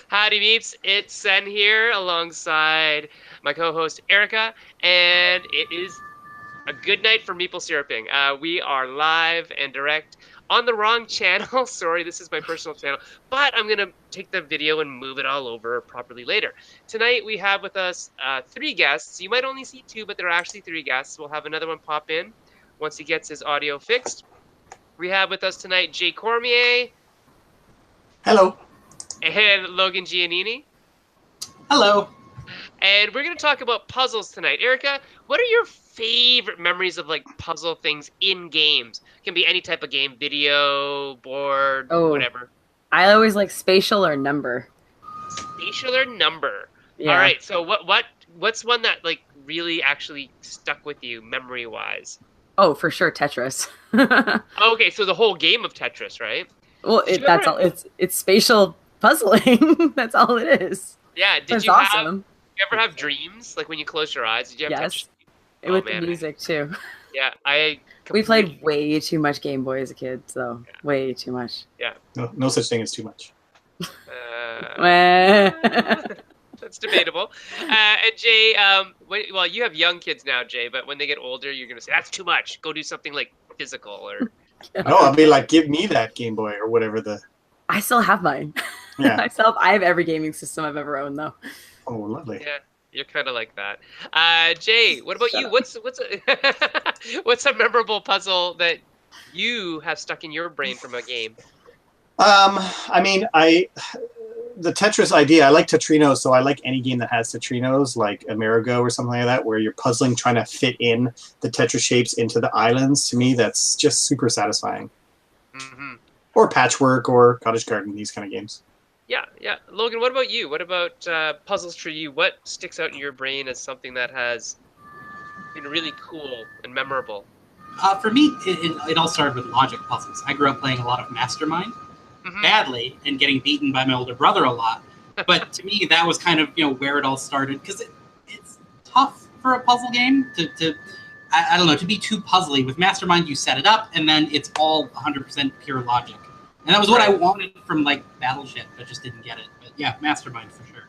Howdy Meeps, it's Sen here alongside my co-host Erica, and it is a good night for Meeple syruping. We are live and direct on the wrong channel. Sorry, this is my personal channel, but I'm going to take the video and move it all over properly later. Tonight we have with us three guests. You might only see two, but there are actually three guests. We'll have another one pop in once he gets his audio fixed. We have with us tonight Jay Cormier. Hello. And Logan Giannini. Hello. And we're going to talk about puzzles tonight. Erica, what are your favorite memories of like puzzle things in games? Can be any type of game, video, board, whatever. I always like spatial or number. Spatial or number. Yeah. All right. So what's one that like really actually stuck with you memory wise? Oh, for sure, Tetris. Okay, so the whole game of Tetris, right? Well, that's all. It's spatial puzzling. That's all it is. Yeah. Did you ever have dreams like when you close your eyes? Did you have Tetris? With the music too. Yeah, we played way too much Game Boy as a kid, so way too much. Yeah. No such thing as too much. That's debatable. And Jay, well, you have young kids now, Jay, but when they get older, you're gonna say that's too much. Go do something like physical or. No, I'll be like, give me that Game Boy or whatever the. I still have mine. Yeah. I have every gaming system I've ever owned, though. Oh, lovely. Yeah, you're kind of like that. Jay, what about you? What's what's a memorable puzzle that you have stuck in your brain from a game? I mean, the Tetris idea, I like Tetrinos, so I like any game that has Tetrinos, like Amerigo or something like that, where you're puzzling, trying to fit in the Tetris shapes into the islands. To me, that's just super satisfying. Mm-hmm. Or Patchwork or Cottage Garden, these kind of games. Yeah. Logan, what about you? What about puzzles for you? What sticks out in your brain as something that has been really cool and memorable? For me, it all started with logic puzzles. I grew up playing a lot of Mastermind. Badly and getting beaten by my older brother a lot, but to me that was kind of where it all started, because it's tough for a puzzle game to I don't know, to be too puzzly. With Mastermind, you set it up and then it's all 100% pure logic, and that was what I wanted from like Battleship, but just didn't get it. But yeah, Mastermind for sure.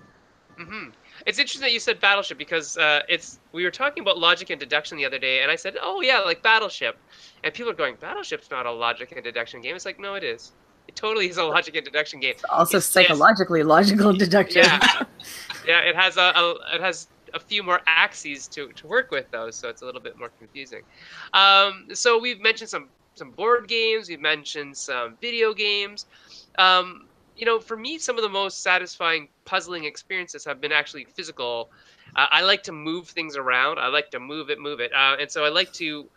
It's interesting that you said Battleship, because we were talking about logic and deduction the other day, and I said, oh yeah, like Battleship, and people are going, Battleship's not a logic and deduction game. It's like, no, it is. It totally is a logic and deduction game. It's also psychologically logical deduction. Yeah. It has a few more axes to work with, though, so it's a little bit more confusing. So we've mentioned some board games. We've mentioned some video games. For me, some of the most satisfying puzzling experiences have been actually physical. I like to move things around. I like to move it, and so I like to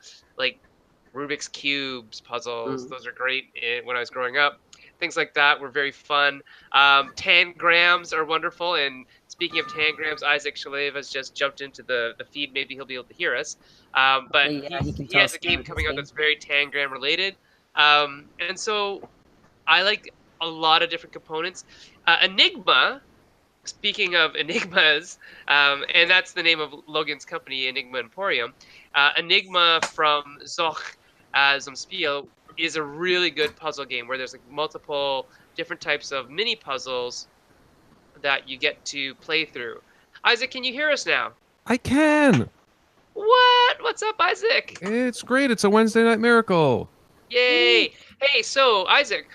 Rubik's Cubes, puzzles. Those are great when I was growing up. Things like that were very fun. Tangrams are wonderful. And speaking of tangrams, Isaac Shalev has just jumped into the feed. Maybe he'll be able to hear us. But he has a game coming out that's very tangram related. And so I like a lot of different components. Enigma, speaking of enigmas, and that's the name of Logan's company, Enigma Emporium. Enigma from Zoch zum Spiel is a really good puzzle game where there's like multiple different types of mini puzzles that you get to play through. Isaac, can you hear us now? I can. What? What's up, Isaac? It's great. It's a Wednesday night miracle. Yay! Hey, so Isaac,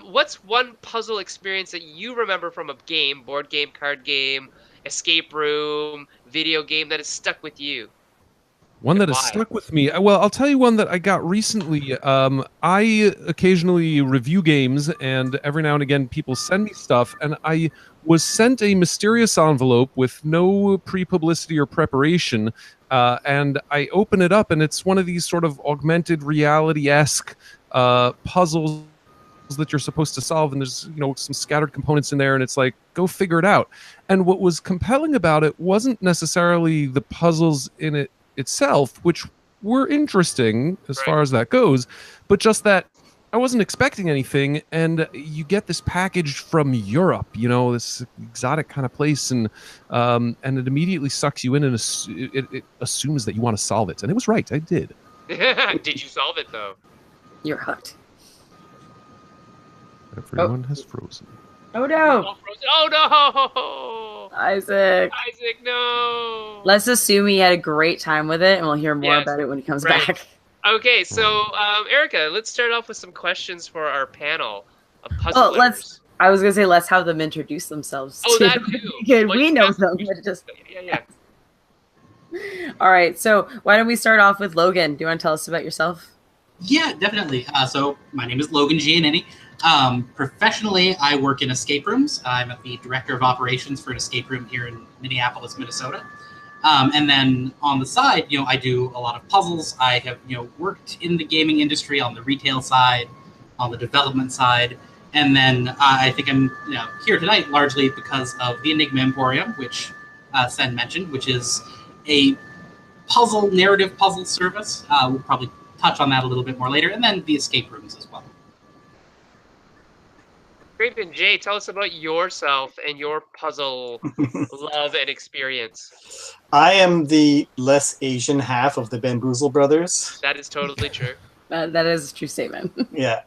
what's one puzzle experience that you remember from a game, board game, card game, escape room, video game that has stuck with you? One that has stuck with me. Well, I'll tell you one that I got recently. I occasionally review games, and every now and again people send me stuff, and I was sent a mysterious envelope with no pre-publicity or preparation, and I open it up, and it's one of these sort of augmented reality-esque puzzles that you're supposed to solve, and there's some scattered components in there, and it's like, go figure it out. And what was compelling about it wasn't necessarily the puzzles in it itself, which were interesting as far as that goes, but just that I wasn't expecting anything, and you get this package from Europe, this exotic kind of place, and it immediately sucks you in, and it assumes that you want to solve it, and it was right, I did. Did you solve it though? You're hooked. Everyone has frozen. Oh no! All frozen. Oh no! Isaac. Isaac, no! Let's assume he had a great time with it, and we'll hear more Yes, about it when he comes right. back. Okay, so Erica, let's start off with some questions for our panel of Well, puzzlers. I was gonna say let's have them introduce themselves. Oh, too. that too. Because Well, we you know have- them, but just Yeah. all right. So why don't we start off with Logan? Do you want to tell us about yourself? Yeah, definitely. So my name is Logan Giannini. Professionally, I work in escape rooms. I'm the director of operations for an escape room here in Minneapolis, Minnesota. And then on the side, I do a lot of puzzles. I have, worked in the gaming industry on the retail side, on the development side. And then I think I'm here tonight largely because of the Enigma Emporium, which Sen mentioned, which is a narrative puzzle service. We'll probably touch on that a little bit more later. And then the escape rooms as well. Great, and Jay, tell us about yourself and your puzzle love and experience. I am the less Asian half of the Bamboozle brothers. That is totally true. That is a true statement. Yeah.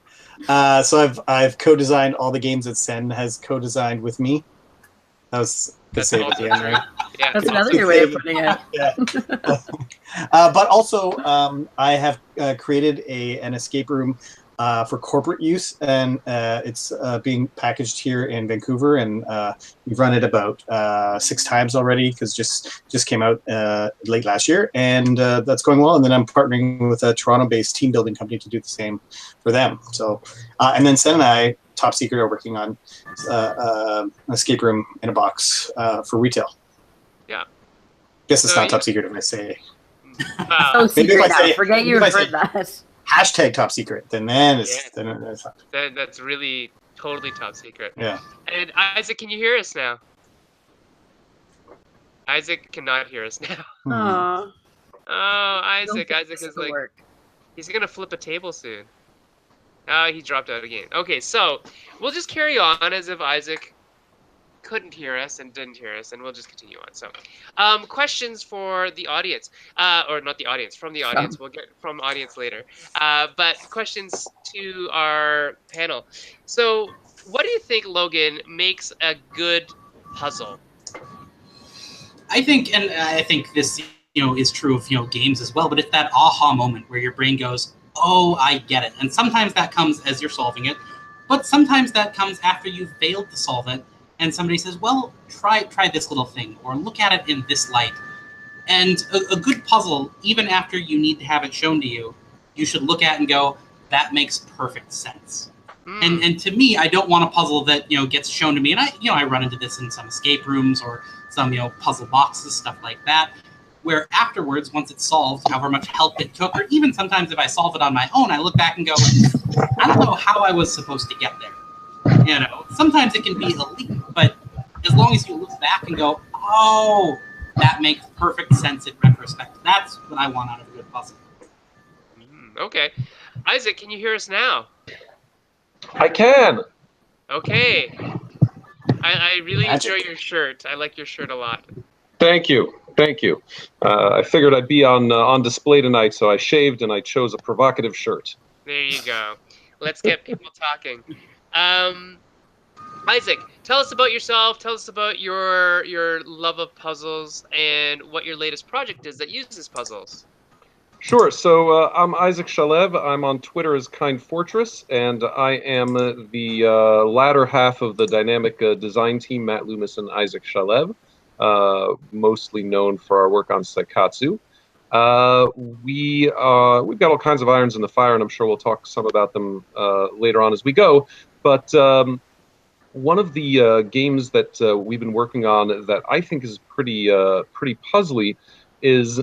So I've co-designed all the games that Sen has co-designed with me. That was the save at the end, right? Yeah. That's another good way of putting it. Yeah. But also, I have created an escape room for corporate use, and it's being packaged here in Vancouver, and we've run it about 6 times already because just came out late last year, and that's going well. And then I'm partnering with a Toronto-based team building company to do the same for them. So, and then Sen and I, top secret, are working on an escape room in a box for retail. Yeah. Guess it's not top secret if I say. Wow. So Maybe if secret I now. say- Forget maybe you if I heard say- that. Hashtag top secret, then it's, Yeah. then it's not. That's really totally top secret. Yeah. And Isaac, can you hear us now? Isaac cannot hear us now. Aw. Oh, Don't Isaac. think Isaac this is will like, work. he's going to flip a table soon. Oh, he dropped out again. Okay, so we'll just carry on as if Isaac couldn't hear us and didn't hear us, and we'll just continue on. So, questions for the audience, or not the audience, from the audience. We'll get from audience later. But questions to our panel. So, what do you think, Logan, makes a good puzzle? I think this is true of games as well. But it's that aha moment where your brain goes, "Oh, I get it." And sometimes that comes as you're solving it, but sometimes that comes after you've failed to solve it, and somebody says, "Well, try this little thing," or "Look at it in this light." And a good puzzle, even after you need to have it shown to you, you should look at and go, "That makes perfect sense." And to me, I don't want a puzzle that gets shown to me, and I run into this in some escape rooms or some puzzle boxes, stuff like that, where afterwards, once it's solved, however much help it took, or even sometimes if I solve it on my own, I look back and go, I don't know how I was supposed to get there. Sometimes it can be a leap, but as long as you look back and go, oh, that makes perfect sense in retrospect. That's what I want out of a good puzzle. Okay. Isaac, can you hear us now? I can. Okay. I really Magic. enjoy your shirt. I like your shirt a lot. Thank you. I figured I'd be on display tonight, so I shaved and I chose a provocative shirt. There you go. Let's get people talking. Isaac, tell us about yourself. Tell us about your love of puzzles and what your latest project is that uses puzzles. Sure. So I'm Isaac Shalev. I'm on Twitter as Kind Fortress, and I am the latter half of the dynamic design team, Matt Loomis and Isaac Shalev, mostly known for our work on Saikatsu. We've got all kinds of irons in the fire, and I'm sure we'll talk some about them later on as we go. But one of the games that we've been working on that I think is pretty puzzly is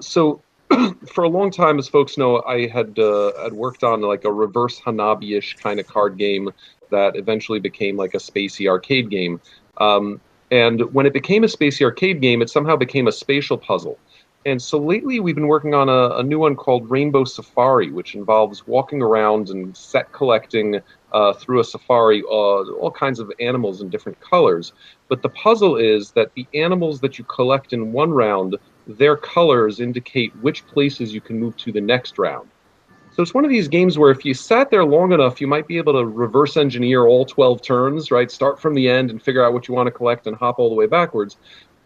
so. For a long time, as folks know, I had worked on like a reverse Hanabi-ish kind of card game that eventually became like a spacey arcade game. And when it became a spacey arcade game, it somehow became a spatial puzzle. And so lately, we've been working on a new one called Rainbow Safari, which involves walking around and set collecting through a safari, all kinds of animals in different colors. But the puzzle is that the animals that you collect in one round, their colors indicate which places you can move to the next round. So it's one of these games where if you sat there long enough, you might be able to reverse engineer all 12 turns, right? Start from the end and figure out what you want to collect and hop all the way backwards.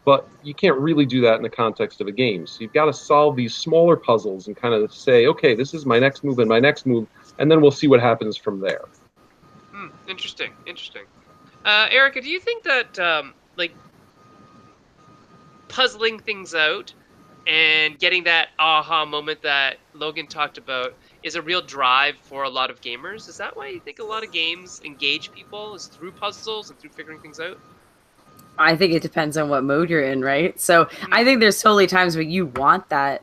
But you can't really do that in the context of a game. So you've got to solve these smaller puzzles and kind of say, okay, this is my next move and my next move, and then we'll see what happens from there. Interesting. Erica, do you think that like puzzling things out and getting that aha moment that Logan talked about is a real drive for a lot of gamers? Is that why you think a lot of games engage people, is through puzzles and through figuring things out? I think it depends on what mode you're in, right? So I think there's totally times where you want that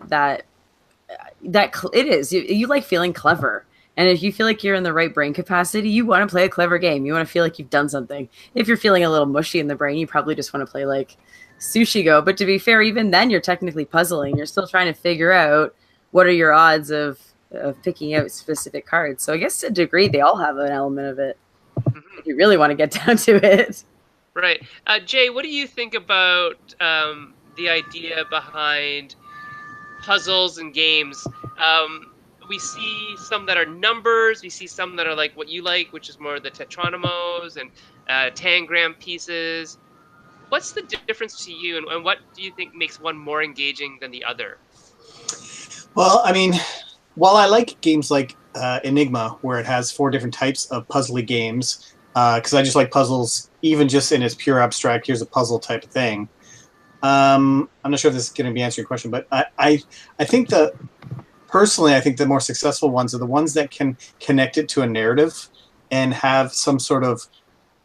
it is. You like feeling clever. And if you feel like you're in the right brain capacity, you want to play a clever game. You want to feel like you've done something. If you're feeling a little mushy in the brain, you probably just want to play like Sushi Go. But to be fair, even then you're technically puzzling. You're still trying to figure out what are your odds of picking out specific cards. So I guess to a degree, they all have an element of it. If you really want to get down to it. Right. Jay, what do you think about the idea behind puzzles and games? We see some that are numbers. We see some that are like what you like, which is more the Tetronymos and Tangram pieces. What's the difference to you, and what do you think makes one more engaging than the other? Well, I mean, while I like games like Enigma, where it has 4 different types of puzzly games, because I just like puzzles, even just in its pure abstract, here's a puzzle type of thing. I'm not sure if this is going to be answering your question, but I think personally, I think the more successful ones are the ones that can connect it to a narrative and have some sort of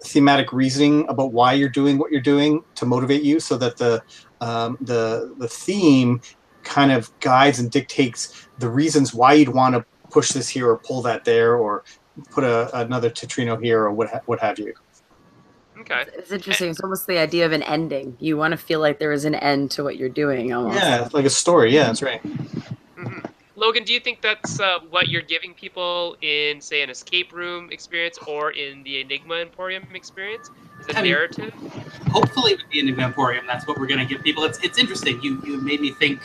thematic reasoning about why you're doing what you're doing to motivate you, so that the theme kind of guides and dictates the reasons why you'd want to push this here or pull that there or put another Tetrino here or what have you. Okay. It's interesting. It's almost the idea of an ending. You want to feel like there is an end to what you're doing almost. Yeah, like a story. Yeah, that's right. Logan, do you think that's what you're giving people in, say, an escape room experience or in the Enigma Emporium experience? Is it narrative? Hopefully with the Enigma Emporium, that's what we're going to give people. It's interesting. You made me think.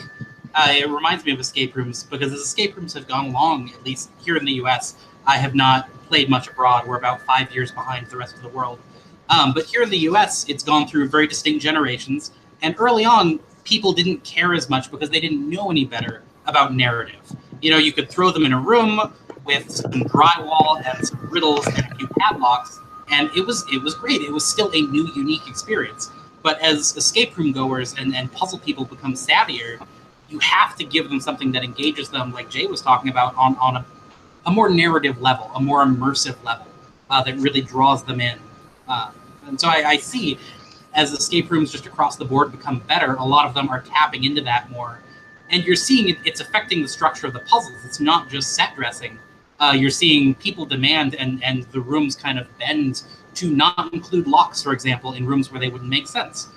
It reminds me of escape rooms, because as escape rooms have gone along, at least here in the U.S., I have not played much abroad. We're about 5 years behind the rest of the world. But here in the U.S., it's gone through very distinct generations. And early on, people didn't care as much because they didn't know any better about narrative. You could throw them in a room with some drywall and some riddles and a few padlocks, and it was great. It was still a new, unique experience. But as escape room goers and puzzle people become savvier, you have to give them something that engages them, like Jay was talking about, on a more narrative level, a more immersive level that really draws them in. And so I see, as escape rooms just across the board become better, a lot of them are tapping into that more. And you're seeing it's affecting the structure of the puzzles. It's not just set dressing. You're seeing people demand and the rooms kind of bend to not include locks, for example, in rooms where they wouldn't make sense.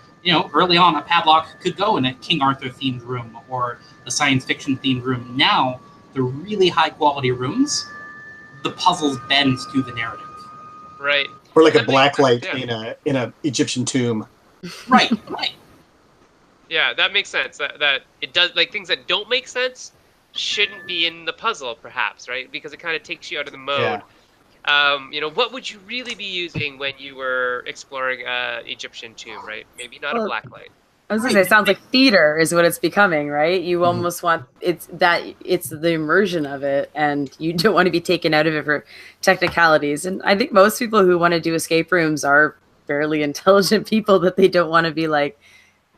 Early on, a padlock could go in a King Arthur-themed room or a science fiction-themed room. Now, the really high-quality rooms, the puzzles bend to the narrative. Right. Or like a black light in a Egyptian tomb. Right. Yeah, that makes sense. That it does, like, things that don't make sense shouldn't be in the puzzle, perhaps, right? Because it kind of takes you out of the mode. Yeah. What would you really be using when you were exploring Egyptian tomb, right? Maybe not a black light. I was gonna say, it sounds like theater is what it's becoming, right? You almost want it's the immersion of it, and you don't want to be taken out of it for technicalities. And I think most people who want to do escape rooms are fairly intelligent people, that they don't want to be like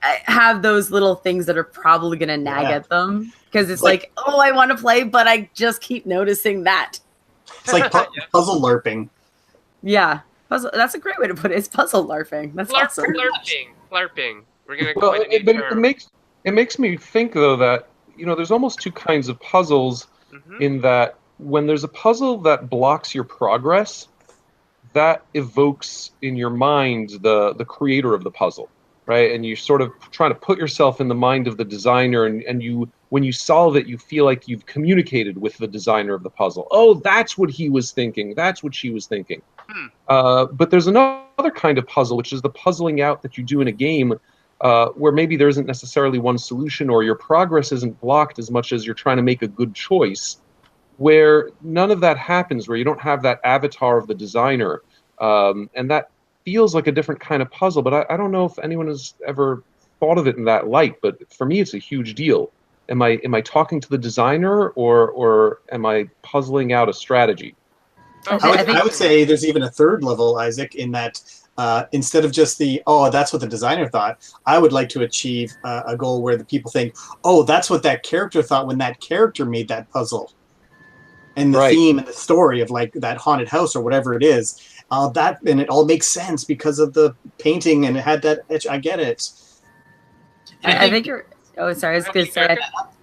have those little things that are probably gonna nag at them, because it's like, oh, I want to play, but I just keep noticing that. It's like puzzle LARPing. Yeah, puzzle. That's a great way to put it. It's puzzle LARPing. That's awesome. LARPing. We're gonna. Well, it makes me think though that there's almost 2 kinds of puzzles, in that when there's a puzzle that blocks your progress, that evokes in your mind the creator of the puzzle, right? And you sort of trying to put yourself in the mind of the designer, and you, when you solve it, you feel like you've communicated with the designer of the puzzle. Oh, that's what he was thinking. That's what she was thinking. But there's another kind of puzzle, which is the puzzling out that you do in a game, where maybe there isn't necessarily one solution, or your progress isn't blocked as much as you're trying to make a good choice. where none of that happens, where you don't have that avatar of the designer. And that feels like a different kind of puzzle, but I don't know if anyone has ever thought of it in that light, but for me, it's a huge deal. Am I talking to the designer, or am I puzzling out a strategy? I would say there's even a third level, Isaac, in that instead of just that's what the designer thought, I would like to achieve a goal where the people think, oh, that's what that character thought when that character made that puzzle. And the theme and the story of like that haunted house or whatever it is, and it all makes sense because of the painting and it had that itch. I get it. I think you're. Oh, sorry. I was going to say.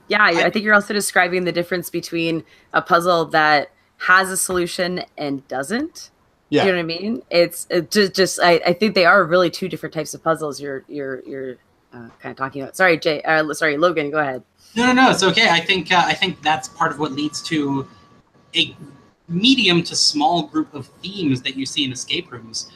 Yeah, I think you're also describing the difference between a puzzle that has a solution and doesn't. Yeah. You know what I mean? It's just. I think they are really two different types of puzzles. You're kind of talking about. Sorry, Jay. Sorry, Logan. Go ahead. No. It's okay. I think that's part of what leads to a medium to small group of themes that you see in escape rooms.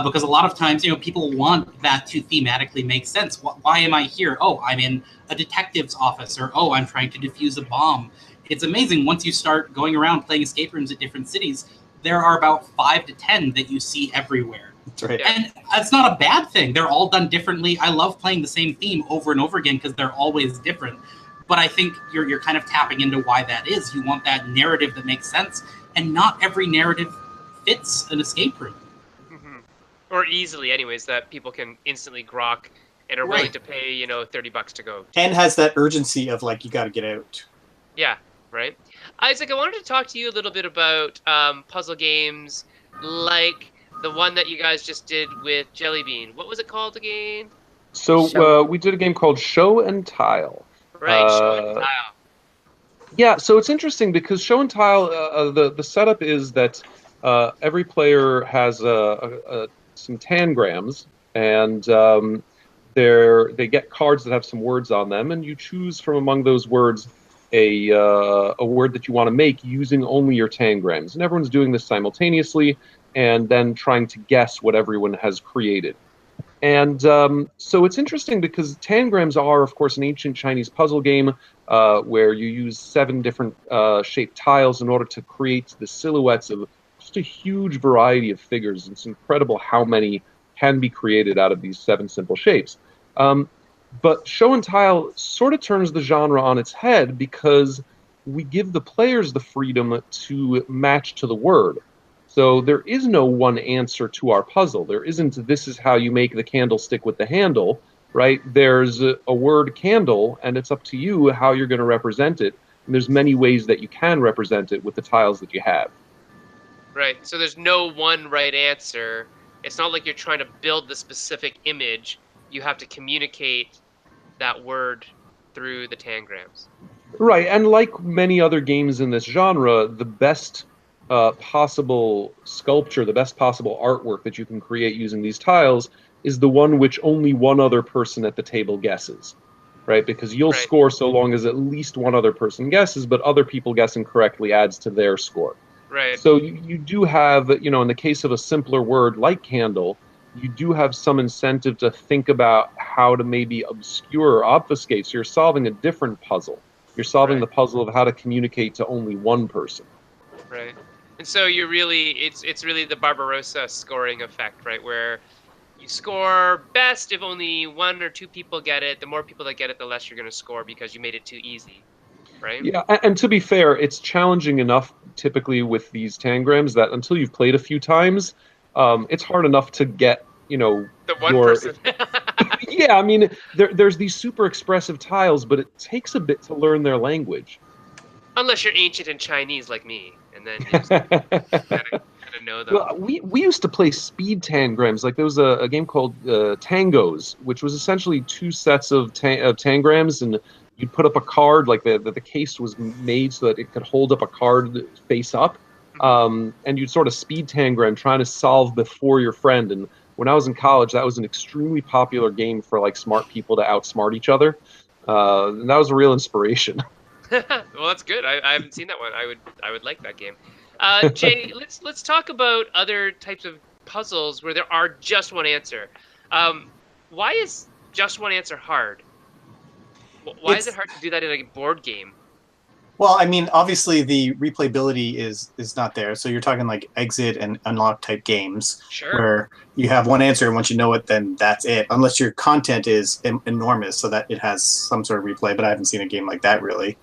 Because a lot of times, people want that to thematically make sense. Why am I here? Oh, I'm in a detective's office, or oh, I'm trying to defuse a bomb. It's amazing once you start going around playing escape rooms at different cities. There are about 5 to 10 that you see everywhere. That's right. And that's not a bad thing. They're all done differently. I love playing the same theme over and over again because they're always different. But I think you're kind of tapping into why that is. You want that narrative that makes sense, and not every narrative fits an escape room. Or easily, anyways, that people can instantly grok and are willing to pay, $30 to go. And has that urgency of like, you got to get out. Yeah, right. Isaac, I wanted to talk to you a little bit about puzzle games like the one that you guys just did with Jelly Bean. What was it called again? So we did a game called Show and Tile. Right, Show and Tile. Yeah, so it's interesting because Show and Tile, the setup is that every player has some tangrams, and they get cards that have some words on them, and you choose from among those words a word that you want to make using only your tangrams. And everyone's doing this simultaneously, and then trying to guess what everyone has created. And so it's interesting because tangrams are, of course, an ancient Chinese puzzle game where you use 7 different shaped tiles in order to create the silhouettes of just a huge variety of figures. It's incredible how many can be created out of these 7 simple shapes. But Show and Tile sort of turns the genre on its head because we give the players the freedom to match to the word. So there is no one answer to our puzzle. There isn't, this is how you make the candlestick with the handle, right? There's a word candle, and it's up to you how you're going to represent it. And there's many ways that you can represent it with the tiles that you have. Right, so there's no one right answer. It's not like you're trying to build the specific image. You have to communicate that word through the tangrams. Right, and like many other games in this genre, the best possible sculpture, the best possible artwork that you can create using these tiles is the one which only one other person at the table guesses, right? Because you'll score so long as at least one other person guesses, but other people guessing correctly adds to their score. Right. So you do have, in the case of a simpler word like candle, you do have some incentive to think about how to maybe obscure or obfuscate. So you're solving a different puzzle. You're solving the puzzle of how to communicate to only one person. Right. And so you're really, it's really the Barbarossa scoring effect, right? Where you score best if only 1 or 2 people get it. The more people that get it, the less you're going to score because you made it too easy, right? Yeah, and to be fair, it's challenging enough typically with these tangrams that until you've played a few times, it's hard enough to get, the one person. Yeah, I mean, there's these super expressive tiles, but it takes a bit to learn their language. Unless you're ancient in Chinese like me, and then you just gotta know them. Well, we used to play speed tangrams. Like there was a game called Tangos, which was essentially 2 sets of tangrams, and you'd put up a card, like the case was made so that it could hold up a card face up, and you'd sort of speed tangram trying to solve before your friend. And when I was in college, that was an extremely popular game for like smart people to outsmart each other. And that was a real inspiration. Well, that's good. I haven't seen that one. I would like that game. Jay, let's talk about other types of puzzles where there are just one answer. Why is just one answer hard? Why is it hard to do that in a board game? Well, I mean, obviously the replayability is not there. So you're talking like exit and unlock type games Sure. where you have one answer and once you know it, then that's it. Unless your content is enormous, so that it has some sort of replay. But I haven't seen a game like that really.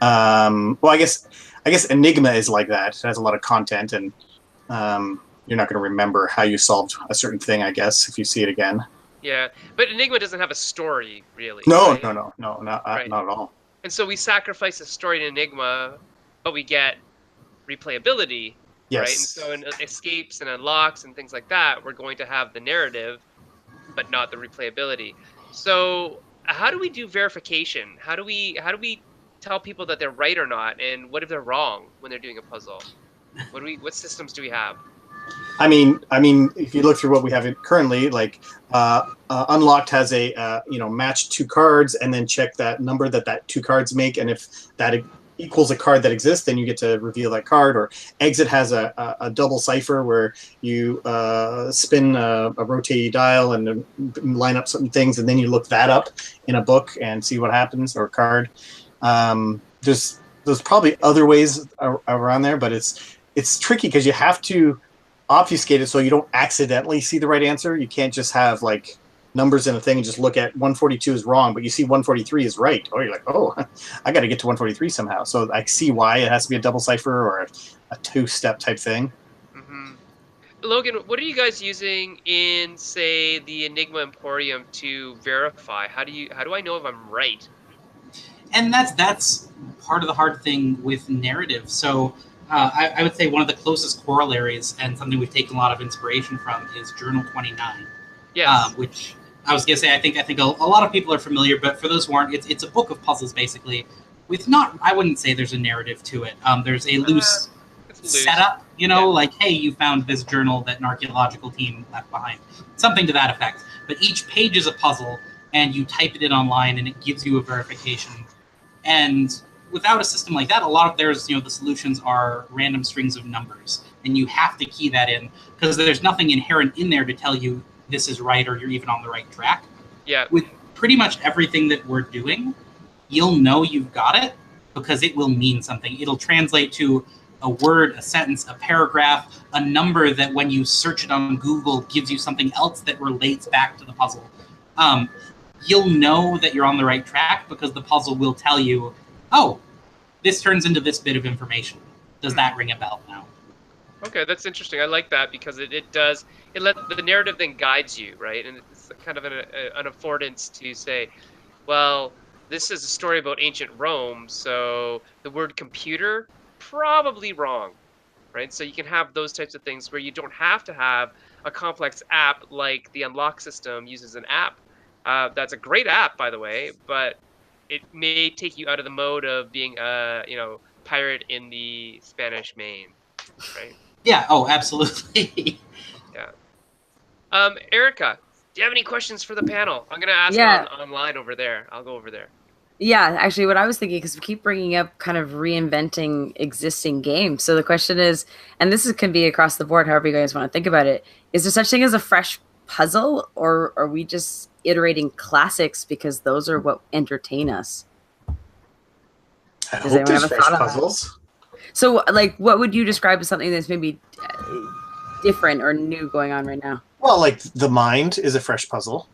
Well, I guess Enigma is like that. It has a lot of content, and you're not going to remember how you solved a certain thing, I guess, if you see it again. Yeah, but Enigma doesn't have a story really. No, right? no, not Right. at all. And so we sacrifice a story in Enigma, but we get replayability, Yes. right? And so in escapes and unlocks and things like that, we're going to have the narrative, but not the replayability. So how do we do verification? How do we tell people that they're right or not, and what if they're wrong when they're doing a puzzle? What systems do we have? I mean, if you look through what we have currently, like Unlocked has a match two cards and then check that number that two cards make, and if that equals a card that exists, then you get to reveal that card. Or Exit has a double cipher where you spin a rotating dial and line up certain things, and then you look that up in a book and see what happens, or card. There's probably other ways around there, but it's tricky because you have to obfuscate it so you don't accidentally see the right answer. You can't just have like numbers in a thing and just look at 142 is wrong, but you see 143 is right. Or you're like, oh, I got to get to 143 somehow. So I see why it has to be a double cipher or a two-step type thing. Mm-hmm. Logan, what are you guys using in, say, the Enigma Emporium to verify? How do I know if I'm right? And that's part of the hard thing with narrative. So I would say one of the closest corollaries and something we've taken a lot of inspiration from is Journal 29. Yes. Which I was gonna say I think a lot of people are familiar, but for those who aren't, it's a book of puzzles basically, with I wouldn't say there's a narrative to it. There's a loose setup, like, hey, you found this journal that an archaeological team left behind, something to that effect. But each page is a puzzle, and you type it in online, and it gives you a verification. And without a system like that, a lot of the solutions are random strings of numbers, and you have to key that in because there's nothing inherent in there to tell you this is right or you're even on the right track. Yeah. With pretty much everything that we're doing, you'll know you've got it because it will mean something. It'll translate to a word, a sentence, a paragraph, a number that when you search it on Google gives you something else that relates back to the puzzle. You'll know that you're on the right track because the puzzle will tell you, oh, this turns into this bit of information. Does that ring a bell now? Okay, that's interesting. I like that because it let the narrative then guides you, right? And it's kind of an affordance to say, well, this is a story about ancient Rome, so the word computer, probably wrong, right? So you can have those types of things where you don't have to have a complex app like the Unlock system uses an app. That's a great app, by the way, but it may take you out of the mode of being a pirate in the Spanish Main, right? Yeah. Oh, absolutely. Yeah. Erica, do you have any questions for the panel? I'm gonna ask online over there. I'll go over there. Yeah, actually, what I was thinking, because we keep bringing up kind of reinventing existing games. So the question is, and can be across the board, however you guys want to think about it, is there such thing as a fresh puzzle, or are we just iterating classics because those are what entertain us? I hope there's fresh puzzles. So, like, what would you describe as something that's maybe different or new going on right now? Well, like The Mind is a fresh puzzle.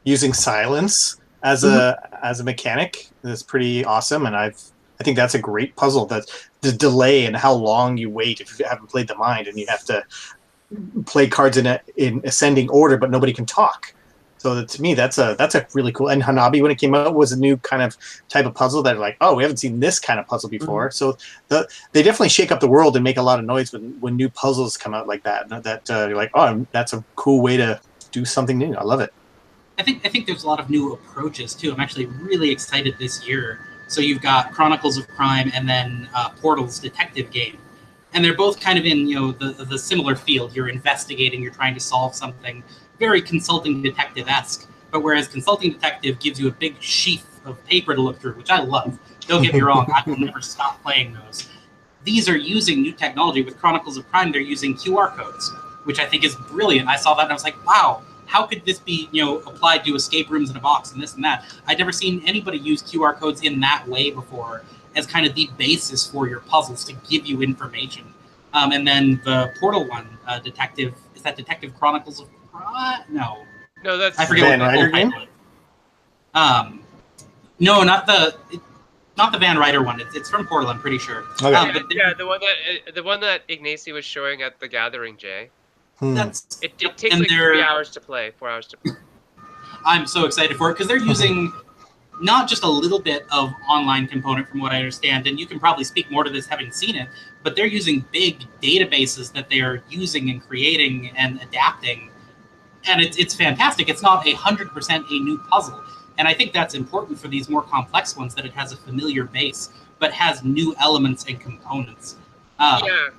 Using silence as a mechanic is pretty awesome, and I think that's a great puzzle. That the delay and how long you wait if you haven't played The Mind, and you have to play cards in ascending order, but nobody can talk. So to me, that's a really cool. And Hanabi, when it came out, was a new kind of type of puzzle that like, oh, we haven't seen this kind of puzzle before. So they definitely shake up the world and make a lot of noise when new puzzles come out like that. That you're like, oh, that's a cool way to do something new. I love it. I think there's a lot of new approaches too. I'm actually really excited this year. So you've got Chronicles of Crime and then Portal's detective game, and they're both kind of in the similar field. You're investigating, you're trying to solve something. Very consulting detective-esque, but whereas consulting detective gives you a big sheath of paper to look through, which I love. Don't get me wrong, I will never stop playing those. These are using new technology. With Chronicles of Crime, they're using QR codes, which I think is brilliant. I saw that and I was like, wow, how could this be applied to escape rooms in a box and this and that? I'd never seen anybody use QR codes in that way before. as kind of the basis for your puzzles to give you information. And then the Portal one, Detective Chronicles of No. No, that's I forget Van what the Ryder full title is. No, not the Van Ryder one. It's from Portal, I'm pretty sure. Okay. The one that Ignacy was showing at the gathering, Jay. It takes like 3 hours to play, 4 hours to play. I'm so excited for it because they're using not just a little bit of online component from what I understand, and you can probably speak more to this having seen it, but they're using big databases that they are using and creating and adapting, and it's fantastic. It's not 100% a new puzzle, and I think that's important for these more complex ones, that it has a familiar base but has new elements and components. Yeah.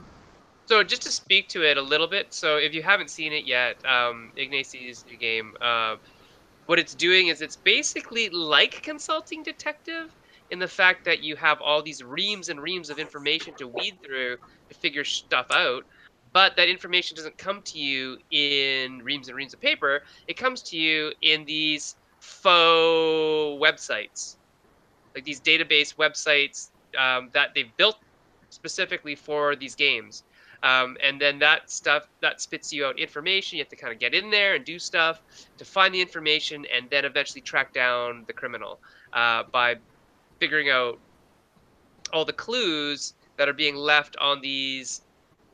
So just to speak to it a little bit, so if you haven't seen it yet, Ignacy's new game, what it's doing is it's basically like Consulting Detective in the fact that you have all these reams and reams of information to weed through to figure stuff out, but that information doesn't come to you in reams and reams of paper. It comes to you in these faux websites, like these database websites that they've built specifically for these games. And then that stuff that spits you out information. You have to kind of get in there and do stuff to find the information, and then eventually track down the criminal by figuring out all the clues that are being left on these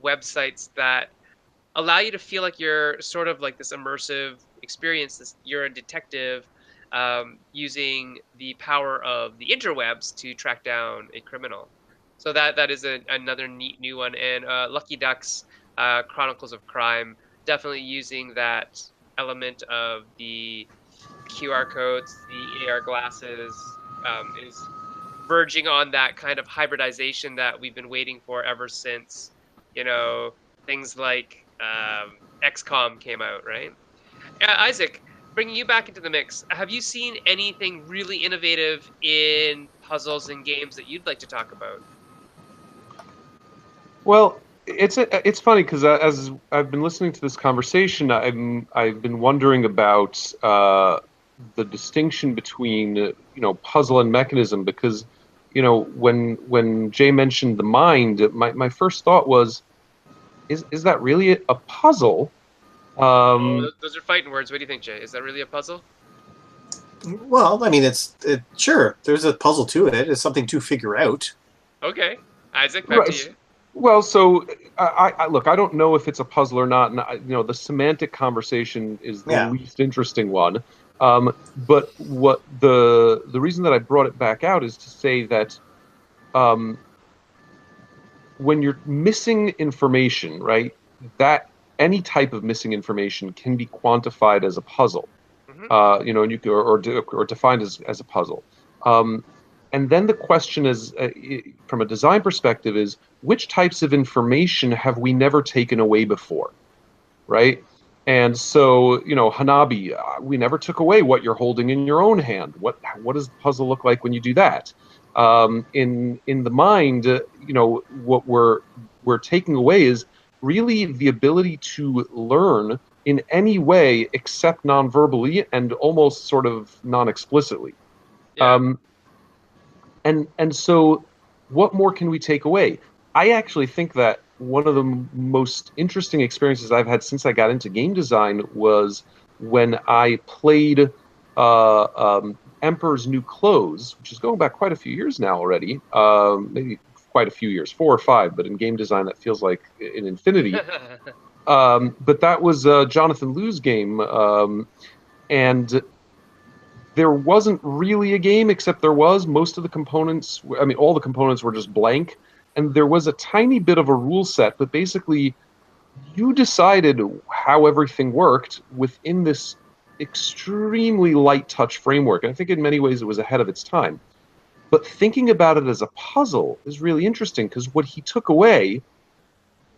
websites that allow you to feel like you're sort of like this immersive experience. You're a detective using the power of the interwebs to track down a criminal. So that is another neat new one. And Lucky Duck's Chronicles of Crime, definitely using that element of the QR codes, the AR glasses, is verging on that kind of hybridization that we've been waiting for ever since, things like XCOM came out, right? Isaac, bringing you back into the mix, have you seen anything really innovative in puzzles and games that you'd like to talk about? Well, it's funny because as I've been listening to this conversation, I've been wondering about the distinction between puzzle and mechanism, because when Jay mentioned the mind, my first thought was, is that really a puzzle? Those are fighting words. What do you think, Jay? Is that really a puzzle? Well, I mean, sure. There's a puzzle to it. It's something to figure out. Okay, Isaac, back to you. Well, so I look. I don't know if it's a puzzle or not. And the semantic conversation is the least interesting one. But what the reason that I brought it back out is to say that when you're missing information, right, that any type of missing information can be quantified as a puzzle, and you can, or defined as a puzzle. And then the question is, from a design perspective, is which types of information have we never taken away before, right? And so, Hanabi, we never took away what you're holding in your own hand. What does the puzzle look like when you do that? In the mind, what we're taking away is really the ability to learn in any way except non-verbally and almost sort of non-explicitly. Yeah. And so what more can we take away? I actually think that one of the most interesting experiences I've had since I got into game design was when I played Emperor's New Clothes, which is going back quite a few years now already, maybe quite a few years, 4 or 5, but in game design that feels like an infinity. But that was Jonathan Liu's game, and there wasn't really a game, except there was most of the components. I mean, all the components were just blank, and there was a tiny bit of a rule set, but basically you decided how everything worked within this extremely light touch framework. And I think in many ways it was ahead of its time. But thinking about it as a puzzle is really interesting, because what he took away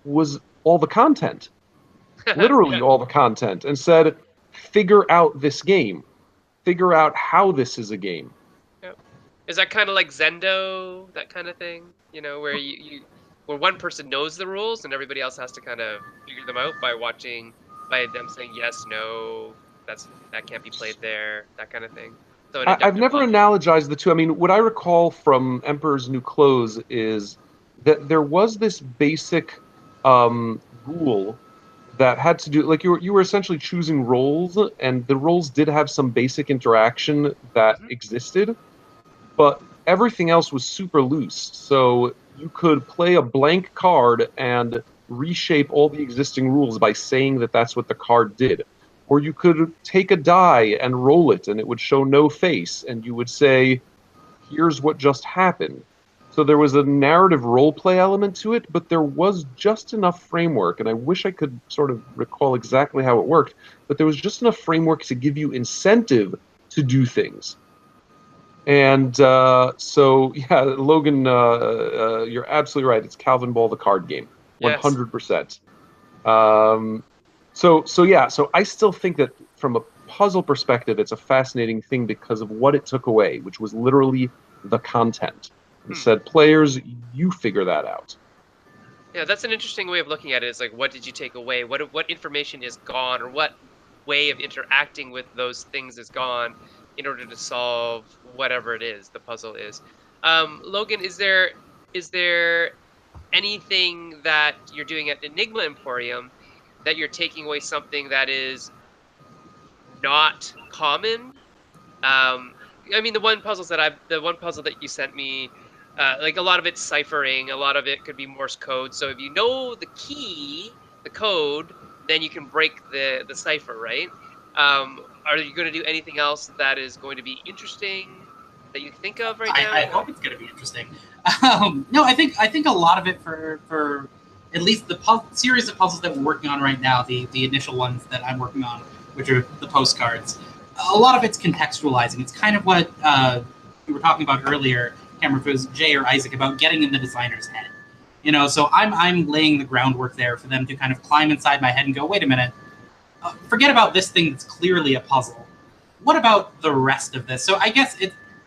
was all the content, literally all the content, and said, figure out this game. Figure out how this is a game. Yep. Is that kind of like Zendo, that kind of thing? Where where one person knows the rules and everybody else has to kind of figure them out by them saying yes, no, that can't be played there, that kind of thing. So I've never analogized the two. I mean, what I recall from Emperor's New Clothes is that there was this basic rule that had to do, like, you were essentially choosing roles, and the roles did have some basic interaction that existed, but everything else was super loose. So you could play a blank card and reshape all the existing rules by saying that that's what the card did. Or you could take a die and roll it, and it would show no face, and you would say, here's what just happened. So there was a narrative role-play element to it, but there was just enough framework, and I wish I could sort of recall exactly how it worked, but there was just enough framework to give you incentive to do things. And so, yeah, Logan, you're absolutely right. It's Calvin Ball, the card game, 100%. So I still think that from a puzzle perspective, it's a fascinating thing because of what it took away, which was literally the content. It said, players, you figure that out. Yeah, that's an interesting way of looking at it. Is like, what did you take away? What information is gone, or what way of interacting with those things is gone in order to solve whatever it is the puzzle is. Logan, is there anything that you're doing at Enigma Emporium that you're taking away something that is not common? I mean, the one puzzle that you sent me, like a lot of it's ciphering, a lot of it could be Morse code. So if you know the key, the code, then you can break the cipher, right? Are you going to do anything else that is going to be interesting that you think of right now? I hope it's going to be interesting. No, I think a lot of it for at least the series of puzzles that we're working on right now, the initial ones that I'm working on, which are the postcards, a lot of it's contextualizing. It's kind of what we were talking about earlier, Cameron, if it was Jay or Isaac, about getting in the designer's head. You know, so I'm laying the groundwork there for them to kind of climb inside my head and go, wait a minute, forget about this thing that's clearly a puzzle. What about the rest of this? So I guess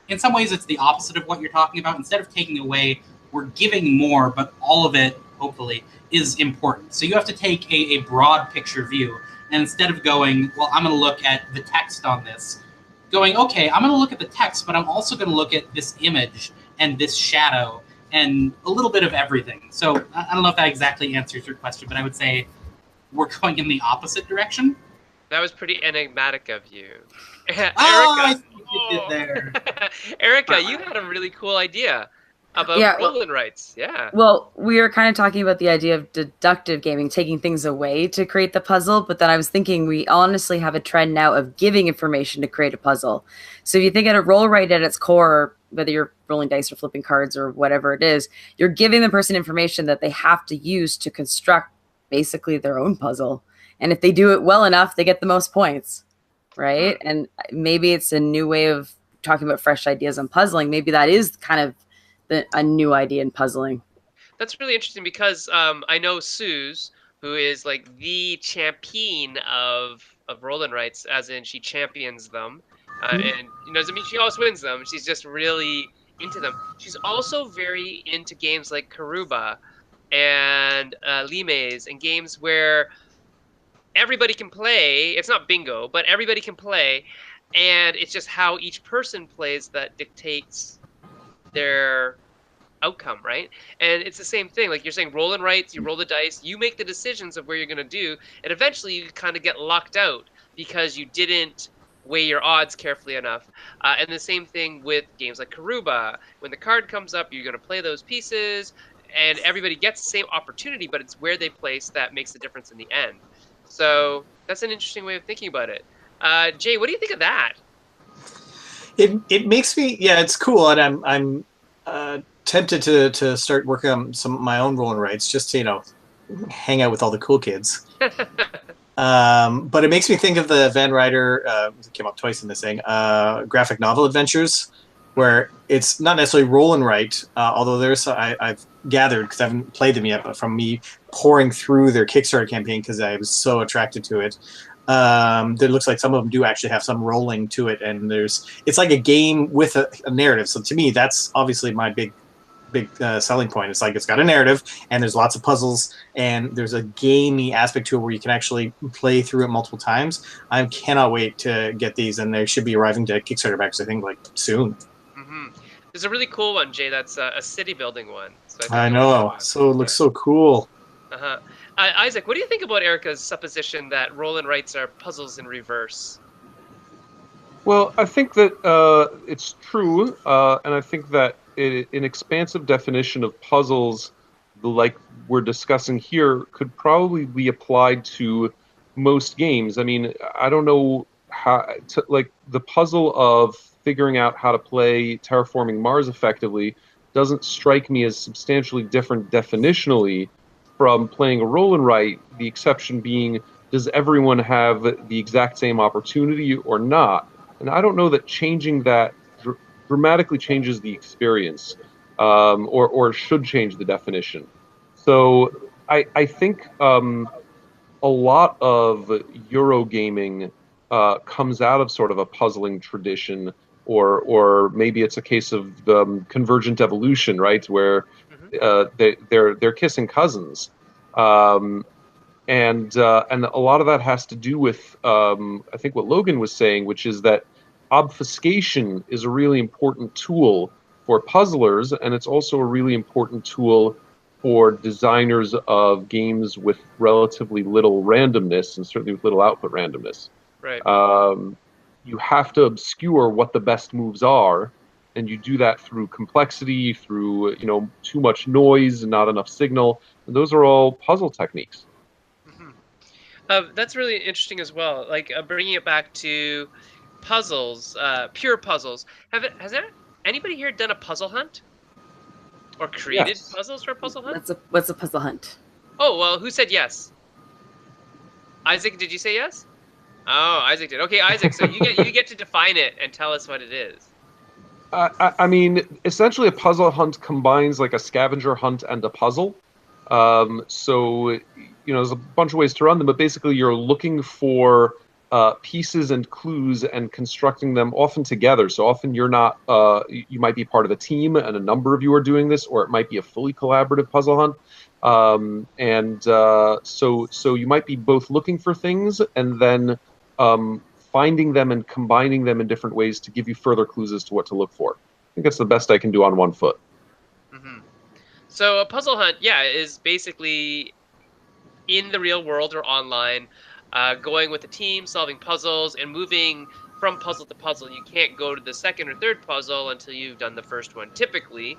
in some ways it's the opposite of what you're talking about. Instead of taking away, we're giving more, but all of it, hopefully, is important. So you have to take a broad picture view. And instead of going, well, I'm going to look at the text on this, going, okay, I'm going to look at the text, but I'm also going to look at this image and this shadow and a little bit of everything. So I don't know if that exactly answers your question, but I would say we're going in the opposite direction. That was pretty enigmatic of you. Erica, I see what you did there. Erica, you had a really cool idea about roll and writes. Yeah. Well, we were kind of talking about the idea of deductive gaming, taking things away to create the puzzle. But then I was thinking we honestly have a trend now of giving information to create a puzzle. So if you think at a roll right at its core, whether you're rolling dice or flipping cards or whatever it is, you're giving the person information that they have to use to construct basically their own puzzle. And if they do it well enough, they get the most points, right? And maybe it's a new way of talking about fresh ideas on puzzling. Maybe that is kind of a new idea in puzzling. That's really interesting because I know Suze, who is like the champion of roll and writes, as in she champions them. And doesn't mean she always wins them. She's just really into them. She's also very into games like Karuba and Limes, and games where everybody can play. It's not bingo, but everybody can play, and it's just how each person plays that dictates their outcome, right? And it's the same thing. Like you're saying, roll and writes, you roll the dice, you make the decisions of where you're going to do, and eventually you kind of get locked out because you didn't weigh your odds carefully enough. And the same thing with games like Karuba. When the card comes up, you're going to play those pieces, and everybody gets the same opportunity, but it's where they place that makes the difference in the end. So that's an interesting way of thinking about it. Jay, what do you think of that? It makes me, it's cool, and I'm tempted to start working on some of my own roll and writes, just to hang out with all the cool kids. But it makes me think of the Van Ryder, came up twice in this thing, graphic novel adventures, where it's not necessarily roll and write, although there's I've gathered, because I haven't played them yet, but from me pouring through their Kickstarter campaign because I was so attracted to it, there looks like some of them do actually have some rolling to it, and it's like a game with a narrative. So to me, that's obviously my big big selling point. It's like it's got a narrative, and there's lots of puzzles, and there's a gamey aspect to it where you can actually play through it multiple times. I cannot wait to get these, and they should be arriving to Kickstarter backs, I think, like soon. There's a really cool one, Jay. That's a city building one. So I know. So it looks so cool. Isaac, what do you think about Erica's supposition that roll and writes are puzzles in reverse? Well, I think that it's true, and I think that an expansive definition of puzzles, like we're discussing here, could probably be applied to most games. I mean, I don't know how like the puzzle of figuring out how to play Terraforming Mars effectively doesn't strike me as substantially different definitionally from playing a roll and write, the exception being, does everyone have the exact same opportunity or not? And I don't know that changing that dramatically changes the experience, or should change the definition. So I think a lot of Eurogaming comes out of sort of a puzzling tradition, or maybe it's a case of convergent evolution, right, where they're kissing cousins, and a lot of that has to do with I think what Logan was saying, which is that obfuscation is a really important tool for puzzlers, and it's also a really important tool for designers of games with relatively little randomness, and certainly with little output randomness. Right. You have to obscure what the best moves are, and you do that through complexity, through too much noise and not enough signal, and those are all puzzle techniques. That's really interesting as well. Like bringing it back to puzzles, pure puzzles. Has anybody here done a puzzle hunt or created puzzles for a puzzle hunt? What's a puzzle hunt? Oh well, who said yes? Isaac, did you say yes? Oh, Isaac did. Okay, Isaac. So you get to define it and tell us what it is. I mean, essentially, a puzzle hunt combines like a scavenger hunt and a puzzle. So there's a bunch of ways to run them, but basically, you're looking for pieces and clues and constructing them often together. So often you're not. You might be part of a team, and a number of you are doing this, or it might be a fully collaborative puzzle hunt. So you might be both looking for things and then finding them and combining them in different ways to give you further clues as to what to look for. I think that's the best I can do on one foot. So a puzzle hunt, is basically in the real world or online, going with a team, solving puzzles, and moving from puzzle to puzzle. You can't go to the second or third puzzle until you've done the first one. Typically,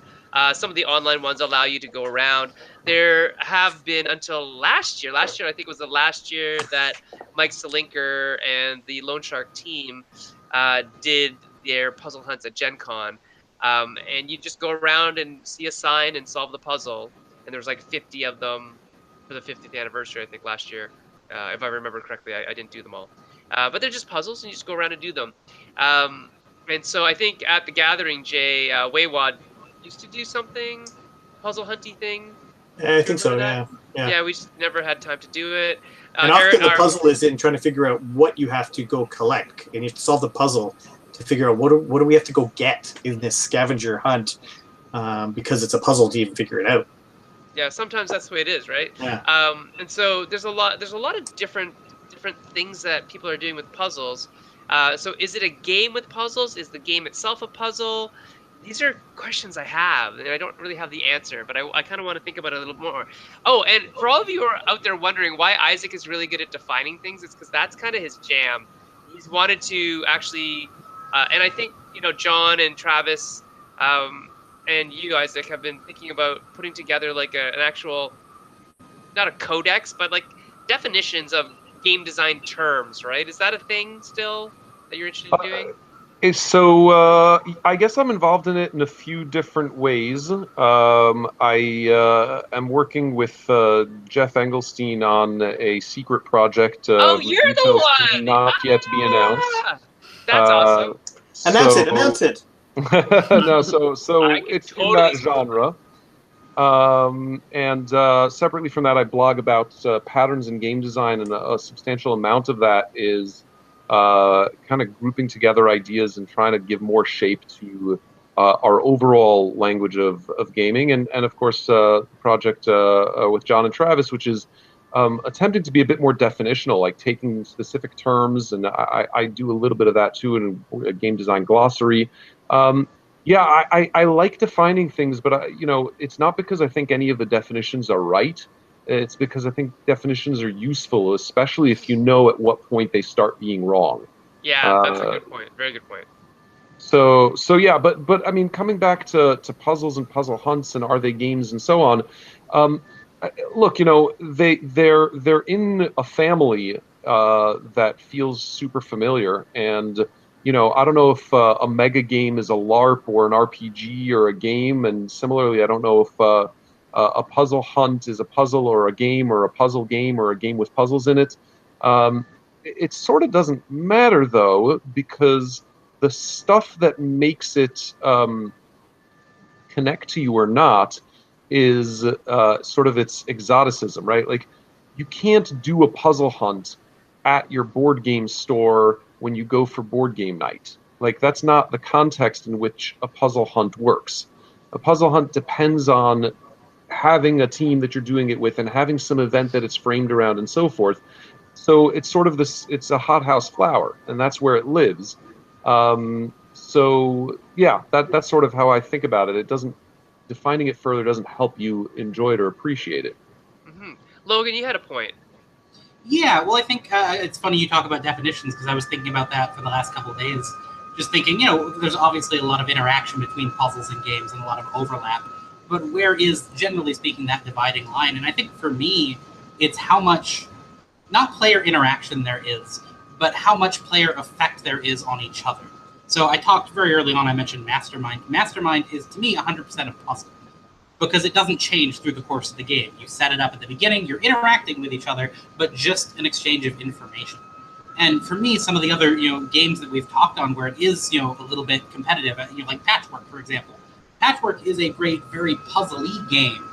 some of the online ones allow you to go around. There have been until last year I think was the last year that Mike Selinker and the Lone Shark team did their puzzle hunts at Gen Con. And you just go around and see a sign and solve the puzzle. And there was like 50 of them for the 50th anniversary, I think, last year. If I remember correctly, I didn't do them all. But they're just puzzles, and you just go around and do them. And so I think at the gathering, Jay, Waywad used to do something, puzzle hunty thing. Yeah, I think so, yeah. Yeah, we just never had time to do it. And often the puzzle is in trying to figure out what you have to go collect. And you have to solve the puzzle to figure out what do we have to go get in this scavenger hunt, because it's a puzzle to even figure it out. Yeah, sometimes that's the way it is, right? Yeah. And so there's a lot of different things that people are doing with puzzles. So is it a game with puzzles? Is the game itself a puzzle? These are questions I have, and I don't really have the answer, but I kind of want to think about it a little more. Oh, and for all of you who are out there wondering why Isaac is really good at defining things, it's because that's kind of his jam. He's wanted to actually, and I think, John and Travis and you, Isaac, have been thinking about putting together like an actual, not a codex, but like definitions of game design terms, right? Is that a thing still that you're interested in doing? So I guess I'm involved in it in a few different ways. I am working with Jeff Engelstein on a secret project. Oh, you're the one! Not yet to be announced. That's awesome. Announce it. No, so it's totally in that genre. And separately from that, I blog about patterns in game design, and a substantial amount of that is kind of grouping together ideas and trying to give more shape to our overall language of gaming, and of course project with John and Travis, which is attempting to be a bit more definitional, like taking specific terms, and I do a little bit of that too in a game design glossary. Yeah, I like defining things, but it's not because I think any of the definitions are right. It's because I think definitions are useful, especially if you know at what point they start being wrong. Yeah, that's a good point. Very good point. So yeah, but I mean, coming back to puzzles and puzzle hunts and are they games and so on. Look, they're in a family that feels super familiar, and I don't know if a mega game is a LARP or an RPG or a game, and similarly, I don't know if a puzzle hunt is a puzzle or a game or a puzzle game or a game with puzzles in it. It sort of doesn't matter though, because the stuff that makes it connect to you or not is sort of its exoticism, right? Like, you can't do a puzzle hunt at your board game store when you go for board game night. Like, that's not the context in which a puzzle hunt works. A puzzle hunt depends on having a team that you're doing it with and having some event that it's framed around and so forth. So it's sort of this, it's a hothouse flower, and that's where it lives. So yeah, that's sort of how I think about it. It doesn't, defining it further doesn't help you enjoy it or appreciate it. Mm-hmm. Logan, you had a point. Yeah, well, I think it's funny you talk about definitions, because I was thinking about that for the last couple of days. Just thinking, there's obviously a lot of interaction between puzzles and games and a lot of overlap. But where is, generally speaking, that dividing line? And I think for me, it's how much, not player interaction there is, but how much player effect there is on each other. So I talked very early on, I mentioned Mastermind. Mastermind is, to me, 100% a puzzle, because it doesn't change through the course of the game. You set it up at the beginning, you're interacting with each other, but just an exchange of information. And for me, some of the other games that we've talked on where it is a little bit competitive, like Patchwork, for example. Patchwork is a great, very puzzly game,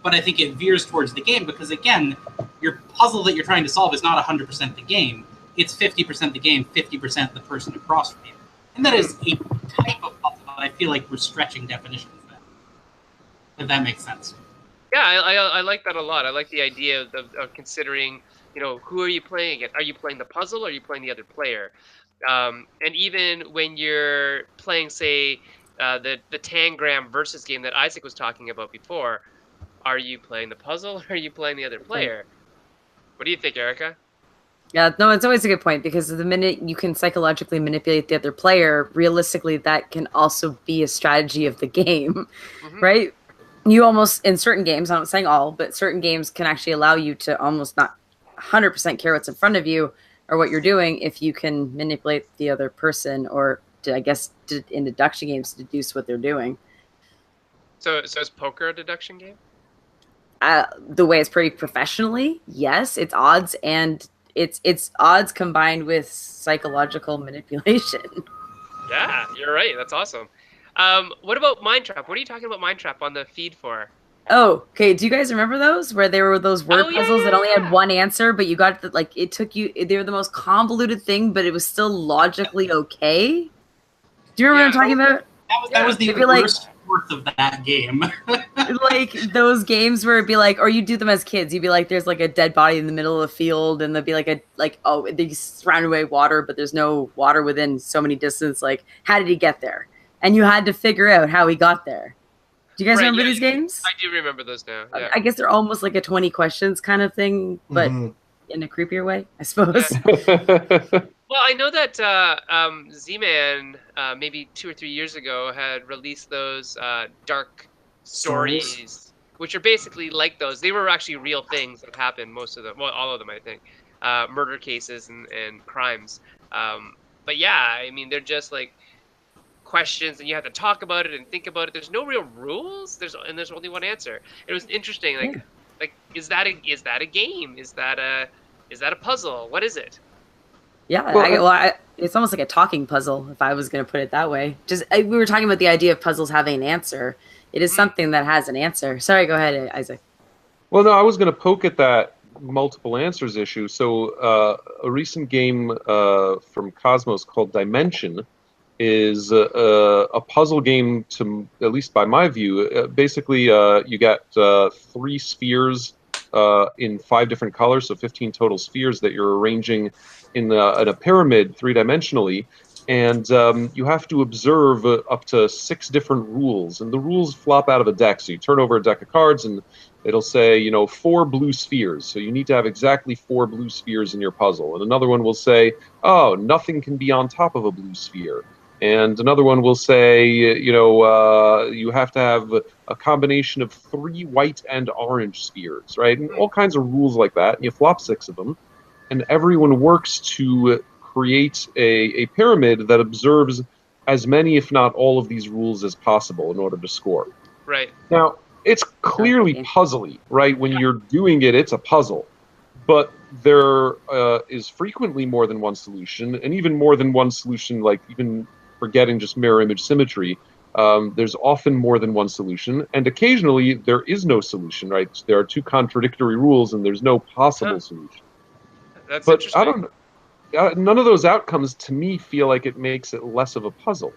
but I think it veers towards the game because, again, your puzzle that you're trying to solve is not 100% the game. It's 50% the game, 50% the person across from you. And that is a type of puzzle that I feel like we're stretching definitions there, if that makes sense. Yeah, I like that a lot. I like the idea of considering, who are you playing against? Are you playing the puzzle or are you playing the other player? And even when you're playing, say, the Tangram versus game that Isaac was talking about before, are you playing the puzzle or are you playing the other player? What do you think, Erica? Yeah, no, it's always a good point, because the minute you can psychologically manipulate the other player, realistically, that can also be a strategy of the game, right? You almost, in certain games, I'm not saying all, but certain games can actually allow you to almost not 100% care what's in front of you or what you're doing if you can manipulate the other person, or I guess in deduction games, deduce what they're doing. So is poker a deduction game? The way it's pretty professionally, yes, it's odds, and it's odds combined with psychological manipulation. Yeah, you're right. That's awesome. What about Mind Trap? What are you talking about Mind Trap on the feed for? Oh, okay. Do you guys remember those where there were those word puzzles that only had one answer, but you got it took you? They were the most convoluted thing, but it was still logically okay. Do you remember what I'm talking about? That was the worst worth of that game. Like those games where it'd be like, or you do them as kids. You'd be like, there's like a dead body in the middle of the field, and there'd be they surrounded by water, but there's no water within so many distance. Like, how did he get there? And you had to figure out how he got there. Do you guys remember these games? I do remember those now. Yeah. I guess they're almost like a 20 questions kind of thing, but in a creepier way, I suppose. Yeah. Well, I know that Z-Man, maybe 2 or 3 years ago, had released those dark stories, which are basically like those. They were actually real things that happened, most of them. Well, all of them, I think. Murder cases and crimes. But yeah, I mean, they're just like questions, and you have to talk about it and think about it. There's no real rules. There's only one answer. It was interesting. Like is that a game? Is that a puzzle? What is it? Yeah, it's almost like a talking puzzle, if I was going to put it that way. We were talking about the idea of puzzles having an answer. It is something that has an answer. Sorry, go ahead, Isaac. Well, no, I was going to poke at that multiple answers issue. So a recent game from Cosmos called Dimension is a puzzle game, to at least by my view. Basically, you got 3 spheres in 5 different colors, so 15 total spheres that you're arranging in a pyramid 3-dimensionally, and you have to observe up to 6 different rules, and the rules flop out of a deck. So you turn over a deck of cards, and it'll say, you know, 4 blue spheres. So you need to have exactly 4 blue spheres in your puzzle. And another one will say, oh, nothing can be on top of a blue sphere. And another one will say, you know, you have to have a combination of 3 white and orange spheres, right? And all kinds of rules like that. And you flop 6 of them. And everyone works to create a pyramid that observes as many, if not all, of these rules as possible in order to score. Right. Now, it's clearly puzzly, right? When you're doing it, it's a puzzle. But there is frequently more than one solution, and even more than one solution, like even forgetting just mirror image symmetry, there's often more than one solution, and occasionally there is no solution, right? There are 2 contradictory rules, and there's no possible solution. That's but interesting. I don't know. None of those outcomes, to me, feel like it makes it less of a puzzle.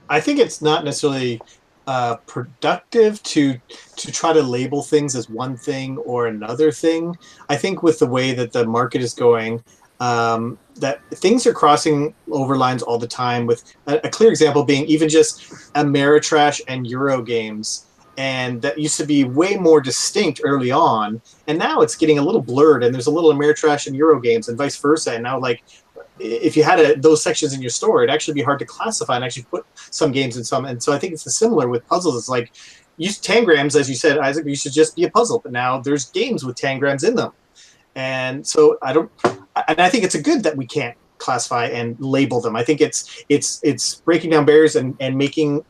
I think it's not necessarily productive to try to label things as one thing or another thing. I think with the way that the market is going, that things are crossing over lines all the time, with a clear example being even just Ameritrash and Euro games. And that used to be way more distinct early on, and now it's getting a little blurred, and there's a little Ameritrash and Euro games and vice versa. And now, like, if you had those sections in your store, it'd actually be hard to classify and actually put some games in some. And so I think it's similar with puzzles. It's like, tangrams, as you said, Isaac, used to just be a puzzle, but now there's games with tangrams in them. And so I think it's a good that we can't classify and label them. I think it's breaking down barriers and making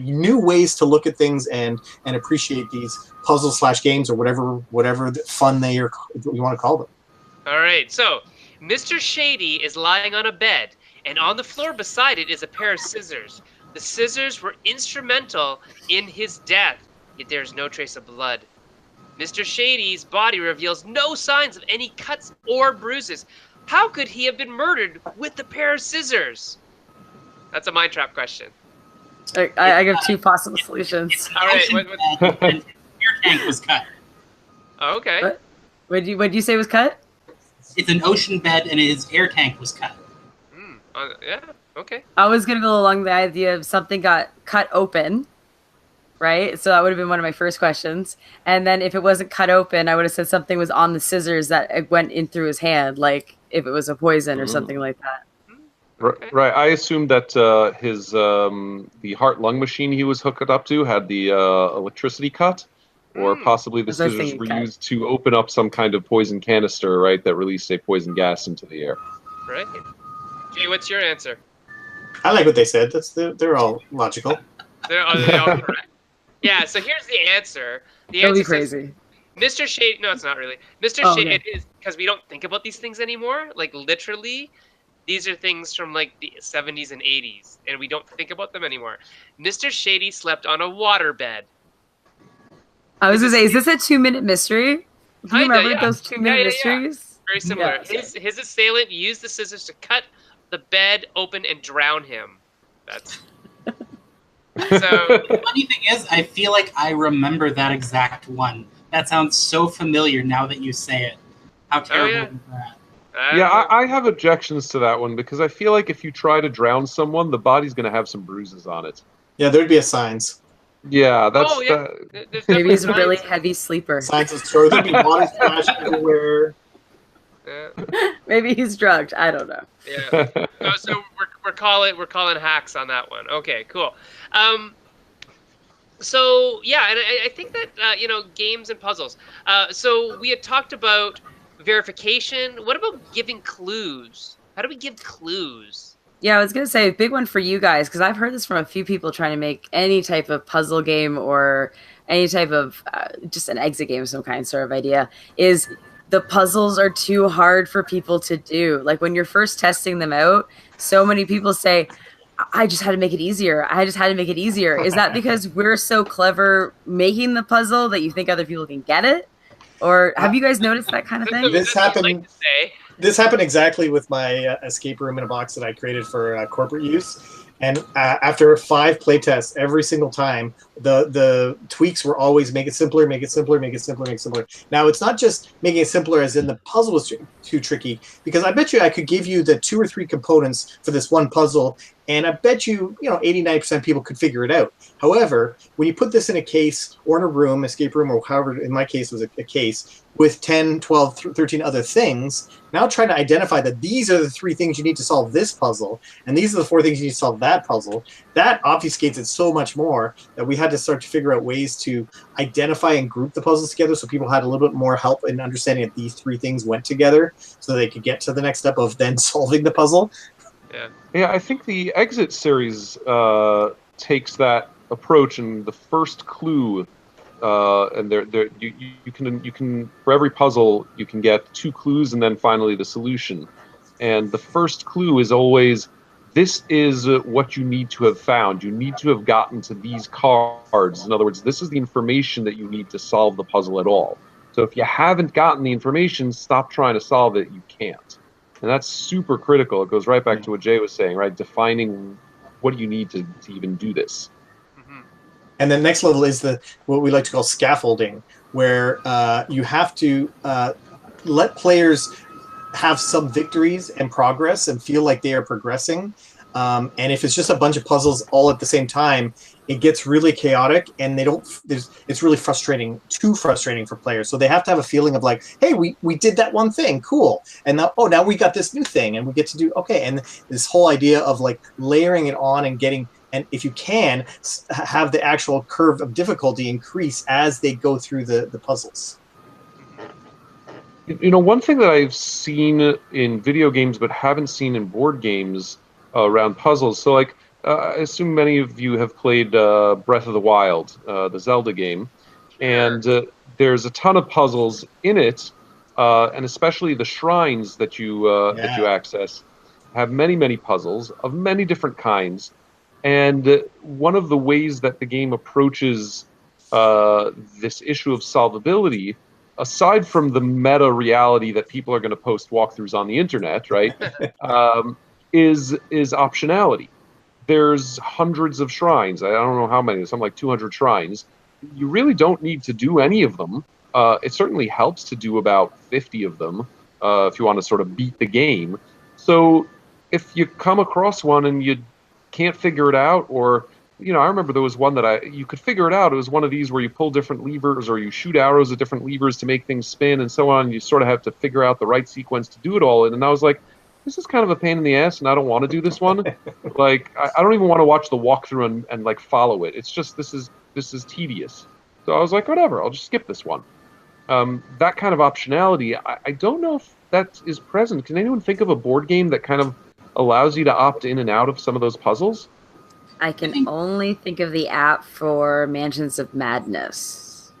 new ways to look at things and appreciate these puzzle/games or whatever fun you want to call them. All right, so Mr. Shady is lying on a bed, and on the floor beside it is a pair of scissors. The scissors were instrumental in his death, yet there is no trace of blood. Mr. Shady's body reveals no signs of any cuts or bruises. How could he have been murdered with a pair of scissors? That's a mind trap question. I give 2 possible solutions. All right. And your tank was cut. Oh, okay. What did you say was cut? It's an ocean bed, and his air tank was cut. Yeah. Okay. I was gonna go along the idea of something got cut open, right? So that would have been one of my first questions. And then if it wasn't cut open, I would have said something was on the scissors that it went in through his hand, like if it was a poison or something like that. Okay. Right. I assumed that his the heart-lung machine he was hooked up to had the electricity cut, or possibly the scissors were used to open up some kind of poison canister, right, that released a poison gas into the air. Right. Jay, what's your answer? I like what they said. They're all logical. They're all correct. Yeah. So here's the answer. The answer That'd be crazy. Mr. Shady. No, it's not really. Mr. Shady. It is because we don't think about these things anymore. Like literally. These are things from like the 70s and 80s, and we don't think about them anymore. Mr. Shady slept on a waterbed. I was going to say, is this a 2-minute mystery? Do you remember those 2-minute mysteries? Very similar. Yeah. His assailant used the scissors to cut the bed open and drown him. That's... So... The funny thing is, I feel like I remember that exact one. That sounds so familiar now that you say it. How terrible is that? Yeah, I have objections to that one because I feel like if you try to drown someone, the body's going to have some bruises on it. Yeah, there'd be a signs. Yeah, that's... Maybe he's a really heavy sleeper. Signs of story. There'd be water splash everywhere. Yeah. Maybe he's drugged. I don't know. Yeah. So we're calling hacks on that one. Okay, cool. So yeah, and I think that games and puzzles. So we had talked about verification. What about giving clues? How do we give clues? Yeah, I was going to say a big one for you guys, because I've heard this from a few people trying to make any type of puzzle game or any type of just an exit game of some kind sort of idea, is the puzzles are too hard for people to do. Like when you're first testing them out, so many people say, I just had to make it easier. I just had to make it easier. Is that because we're so clever making the puzzle that you think other people can get it? Or have you guys noticed that kind of thing? This happened. This happened exactly with my escape room in a box that I created for corporate use. And after 5 playtests, every single time, the tweaks were always make it simpler, make it simpler, make it simpler, make it simpler. Now, it's not just making it simpler as in the puzzle was too tricky, because I bet you I could give you the 2 or 3 components for this one puzzle, and I bet you, 80-90% of people could figure it out. However, when you put this in a case or in a room, escape room, or however, in my case, was a case, with 10, 12, 13 other things, now trying to identify that these are the 3 things you need to solve this puzzle, and these are the 4 things you need to solve that puzzle, that obfuscates it so much more that we had to start to figure out ways to identify and group the puzzles together so people had a little bit more help in understanding that these 3 things went together so they could get to the next step of then solving the puzzle. Yeah, I think the Exit series takes that approach, and the first clue, and you can for every puzzle you can get 2 clues and then finally the solution. And the first clue is always, this is what you need to have found. You need to have gotten to these cards. In other words, this is the information that you need to solve the puzzle at all. So if you haven't gotten the information, stop trying to solve it. You can't. And that's super critical. It goes right back to what Jay was saying, right? Defining what do you need to even do this. And the next level is what we like to call scaffolding, where you have to let players have some victories and progress and feel like they are progressing. And if it's just a bunch of puzzles all at the same time, it gets really chaotic, and it's really frustrating, too frustrating for players. So they have to have a feeling of like, hey, we did that one thing, cool. And now we got this new thing, and we get to do, okay. And this whole idea of like layering it on and getting, and if you can, have the actual curve of difficulty increase as they go through the puzzles. One thing that I've seen in video games but haven't seen in board games around puzzles, so like, I assume many of you have played Breath of the Wild, the Zelda game, and there's a ton of puzzles in it, and especially the shrines that you access have many puzzles of many different kinds. And one of the ways that the game approaches this issue of solvability, aside from the meta reality that people are going to post walkthroughs on the internet, right, is optionality. There's hundreds of shrines. I don't know how many. Something like 200 shrines. You really don't need to do any of them. It certainly helps to do about 50 of them if you want to sort of beat the game. So if you come across one and you can't figure it out, or I remember there was one that you could figure it out. It was one of these where you pull different levers or you shoot arrows at different levers to make things spin and so on. You sort of have to figure out the right sequence to do it all. And I was like, this is kind of a pain in the ass, and I don't want to do this one. Like, I don't even want to watch the walkthrough and like follow it. It's just this is tedious. So I was like, whatever, I'll just skip this one. That kind of optionality, I don't know if that is present. Can anyone think of a board game that kind of allows you to opt in and out of some of those puzzles? I can only think of the app for Mansions of Madness.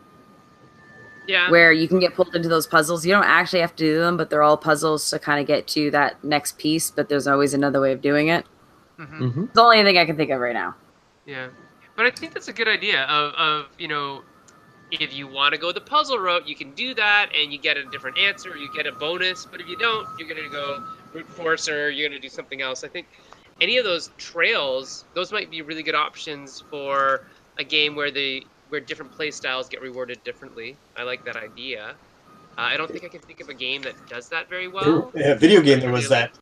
Yeah. Where you can get pulled into those puzzles. You don't actually have to do them, but they're all puzzles to kind of get to that next piece, but there's always another way of doing it. It's the only thing I can think of right now. Yeah. But I think that's a good idea of if you want to go the puzzle route, you can do that, and you get a different answer, or you get a bonus. But if you don't, you're going to go brute force, or you're going to do something else. I think any of those trails, those might be really good options for a game where different play styles get rewarded differently. I like that idea. I don't think I can think of a game that does that very well. A video game there was that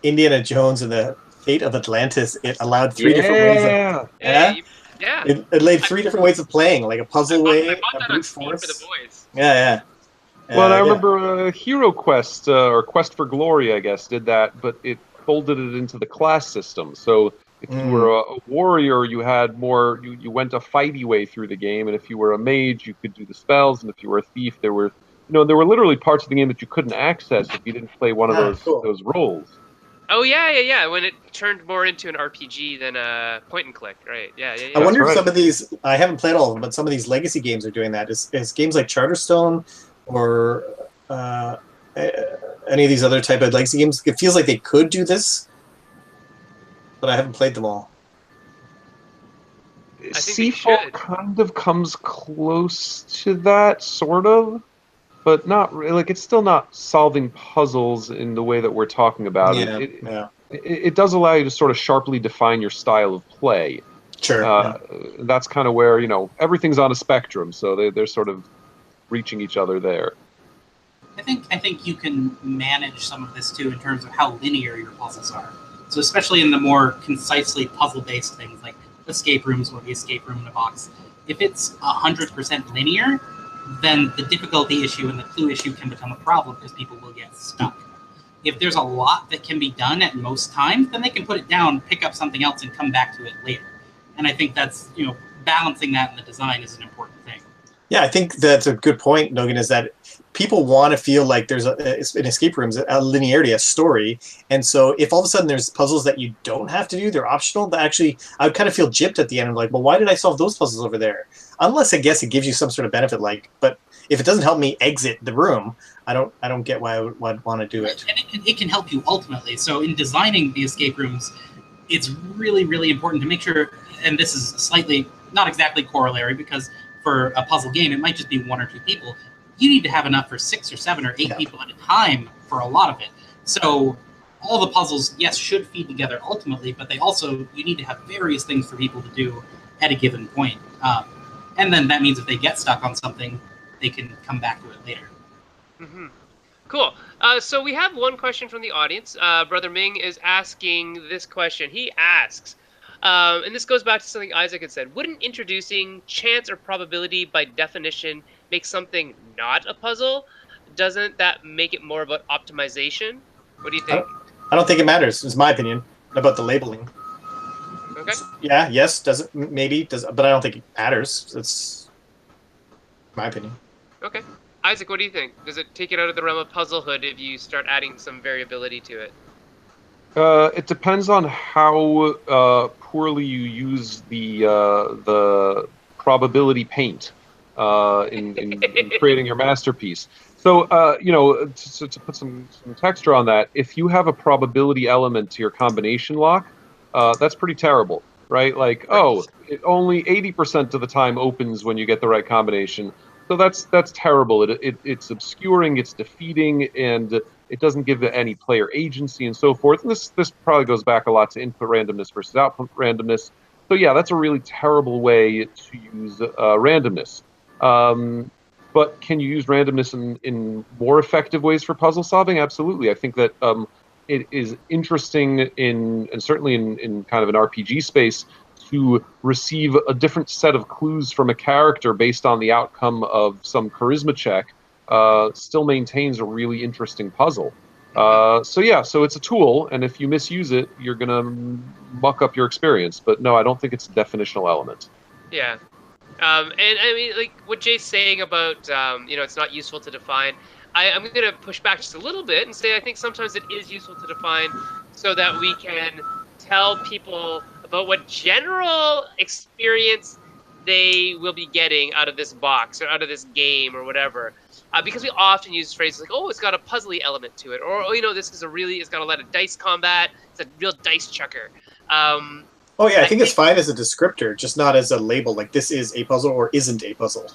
Indiana Jones and the Fate of Atlantis. It allowed 3 different ways of... Yeah. It laid 3 different ways of playing, like a puzzle way, I bought a that brute on Steam force. for the boys. Yeah. Well, I remember Hero Quest, or Quest for Glory, I guess, did that, but it folded it into the class system. So if you were a warrior, you had more, you went a fighty way through the game, and if you were a mage, you could do the spells, and if you were a thief, there were literally parts of the game that you couldn't access if you didn't play one of those roles. Oh yeah. When it turned more into an RPG than a point and click, right? Yeah. I wonder if some of these, I haven't played all of them, but some of these legacy games are doing that. Is games like Charterstone or any of these other type of legacy games, it feels like they could do this, but I haven't played them all. Seafall kind of comes close to that, sort of. but not like it's still not solving puzzles in the way that we're talking about. It does allow you to sort of sharply define your style of play. Sure. That's kind of where everything's on a spectrum, so they're sort of reaching each other there. I think you can manage some of this too in terms of how linear your puzzles are. So especially in the more concisely puzzle-based things like escape rooms or the escape room in a box, if it's 100% linear, then the difficulty issue and the clue issue can become a problem because people will get stuck. If there's a lot that can be done at most times, then they can put it down, pick up something else, and come back to it later. And I think that's, balancing that in the design is an important thing. Yeah, I think that's a good point, Logan, is that people want to feel like there's in escape rooms a linearity, a story. And so if all of a sudden there's puzzles that you don't have to do, they're optional, but actually I would kind of feel gypped at the end. I'm like, well, why did I solve those puzzles over there? Unless I guess it gives you some sort of benefit, but if it doesn't help me exit the room, I don't get why I would want to do it. And it can help you ultimately. So in designing the escape rooms, it's really, really important to make sure, and this is slightly, not exactly corollary, because for a puzzle game, it might just be 1 or 2 people. You need to have enough for 6 or 7 or 8 people at a time for a lot of it. So all the puzzles, yes, should feed together ultimately, but you need to have various things for people to do at a given point. And then that means if they get stuck on something, they can come back to it later. Mm-hmm. Cool. So we have one question from the audience. Brother Ming is asking this question. He asks, and this goes back to something Isaac had said, wouldn't introducing chance or probability by definition make something not a puzzle? Doesn't that make it more about optimization? What do you think? I don't think it matters. It's my opinion about the labeling. Okay. Yeah, yes, does it, maybe, but I don't think it matters. It's my opinion. Okay. Isaac, what do you think? Does it take it out of the realm of puzzlehood if you start adding some variability to it? It depends on how poorly you use the probability paint in creating your masterpiece. So, to put some texture on that, if you have a probability element to your combination lock, that's pretty terrible, right? Like, it only 80% of the time opens when you get the right combination. So that's terrible. It's obscuring, it's defeating, and it doesn't give any player agency and so forth. And this probably goes back a lot to input randomness versus output randomness. So yeah, that's a really terrible way to use randomness. But can you use randomness in more effective ways for puzzle solving? Absolutely. I think that it is interesting and certainly in kind of an RPG space to receive a different set of clues from a character based on the outcome of some charisma check still maintains a really interesting puzzle. So it's a tool, and if you misuse it, you're going to muck up your experience. But no, I don't think it's a definitional element. Yeah. And I mean, like what Jay's saying about, it's not useful to define. I'm going to push back just a little bit and say I think sometimes it is useful to define so that we can tell people about what general experience they will be getting out of this box or out of this game or whatever. Because we often use phrases like, oh, it's got a puzzly element to it. Or, it's got a lot of dice combat. It's a real dice chucker. I think it's fine as a descriptor, just not as a label, like this is a puzzle or isn't a puzzle.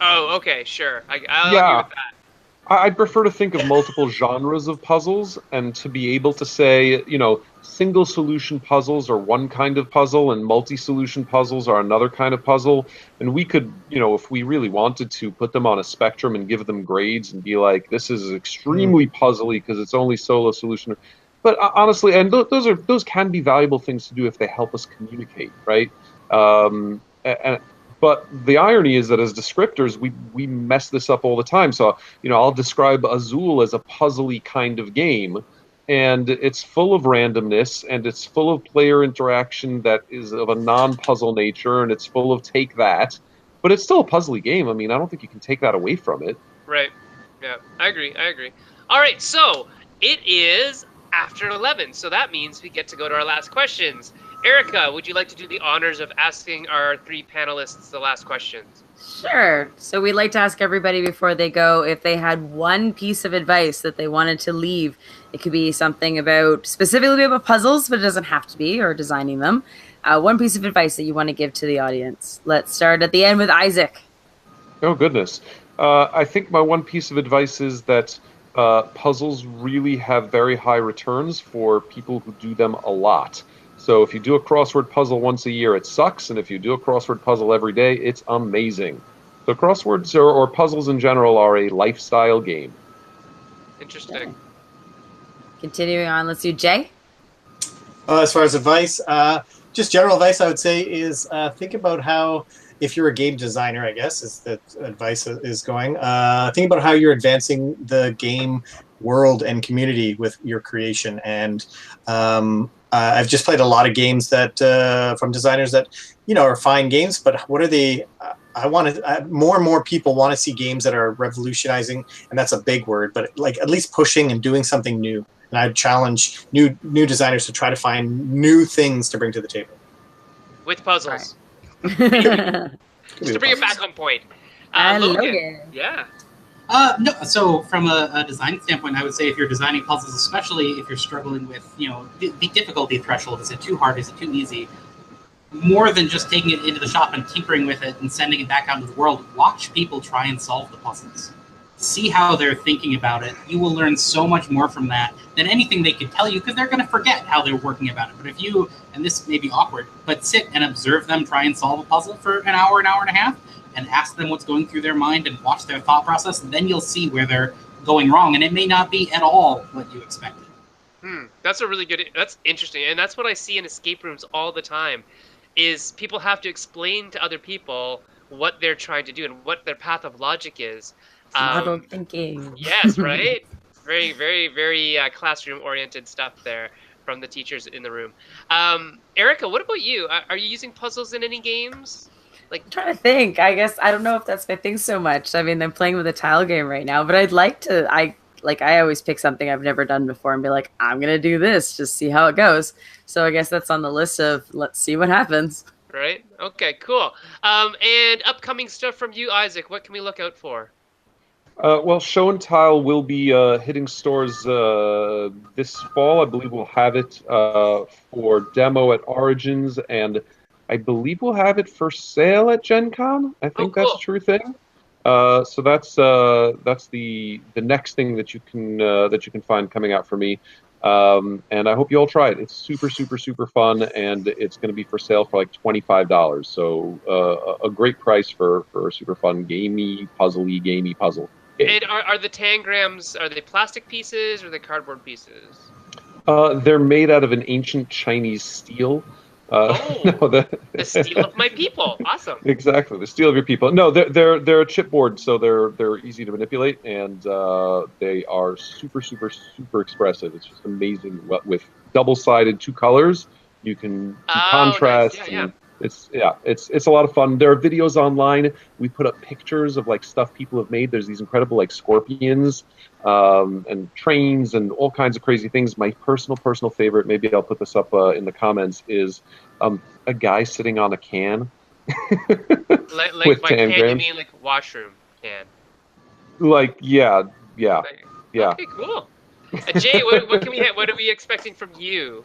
Oh, okay, sure. I'll agree with that. I'd prefer to think of multiple genres of puzzles and to be able to say, single solution puzzles are one kind of puzzle and multi-solution puzzles are another kind of puzzle. And we could, if we really wanted to, put them on a spectrum and give them grades and be like, this is extremely puzzly because it's only solo solution. But honestly, and those can be valuable things to do if they help us communicate, right? But the irony is that as descriptors, we mess this up all the time. So, I'll describe Azul as a puzzly kind of game, and it's full of randomness, and it's full of player interaction that is of a non-puzzle nature, and it's full of take that. But it's still a puzzly game. I mean, I don't think you can take that away from it. Right. Yeah, I agree. All right, so it is after 11, so that means we get to go to our last questions. Erica, would you like to do the honors of asking our 3 panelists the last questions? Sure. So we'd like to ask everybody before they go if they had one piece of advice that they wanted to leave. It could be something specifically about puzzles, but it doesn't have to be, or designing them. One piece of advice that you want to give to the audience. Let's start at the end with Isaac. Oh, goodness. I think my one piece of advice is that puzzles really have very high returns for people who do them a lot. So if you do a crossword puzzle once a year, it sucks, and if you do a crossword puzzle every day, it's amazing. So crosswords or puzzles in general are a lifestyle game. Interesting. Yeah. Continuing on, let's do Jay. As far as advice, just general advice I would say is think about how, if you're a game designer, I guess is the advice is going, think about how you're advancing the game world and community with your creation. And I've just played a lot of games that from designers that, are fine games, but what are they? I want to more and more people want to see games that are revolutionizing, and that's a big word, but like at least pushing and doing something new. And I challenge new designers to try to find new things to bring to the table with puzzles. Right. Just to bring it back on point. Logan. Yeah. No. So from a design standpoint, I would say if you're designing puzzles, especially if you're struggling with, the difficulty threshold, is it too hard? Is it too easy? More than just taking it into the shop and tinkering with it and sending it back out into the world, watch people try and solve the puzzles. See how they're thinking about it. You will learn so much more from that than anything they could tell you, because they're going to forget how they're working about it. But if you, and this may be awkward, but sit and observe them try and solve a puzzle for an hour and a half, and ask them what's going through their mind and watch their thought process, then you'll see where they're going wrong, and it may not be at all what you expected. That's a really good, that's interesting. And that's what I see in escape rooms all the time, is people have to explain to other people what they're trying to do and what their path of logic is. Model thinking. Yes, right? Very, very, very classroom-oriented stuff there from the teachers in the room. Erica, what about you? Are you using puzzles in any games? I'm trying to think. I guess I don't know if that's my thing so much. I mean, I'm playing with a tile game right now, but I'd like to. I always pick something I've never done before and be like, I'm gonna do this, just see how it goes. So I guess that's on the list of let's see what happens. Right. Okay. Cool. And upcoming stuff from you, Isaac. What can we look out for? Well, Show and Tile will be hitting stores this fall. I believe we'll have it for demo at Origins, and I believe we'll have it for sale at Gen Con. I think that's a true thing. So that's the next thing that you can find coming out for me. And I hope you all try it. It's super, super, super fun, and it's going to be for sale for like $25. So a great price for a super fun, gamey puzzle game. And are the tangrams, are they plastic pieces or are they cardboard pieces? They're made out of an ancient Chinese steel. The steel of my people. Awesome. Exactly, the steel of your people. No, they're a chipboard, so they're easy to manipulate, and they are super, super, super expressive. It's just amazing. With double-sided 2 colors, you can do contrast. Nice. Yeah. It's a lot of fun. There are videos online. We put up pictures of stuff people have made. There's these incredible scorpions and trains and all kinds of crazy things. My personal favorite, maybe I'll put this up in the comments, is a guy sitting on a can. With by can you mean like washroom can? Yeah. Okay, cool. Jay, what are we expecting from you?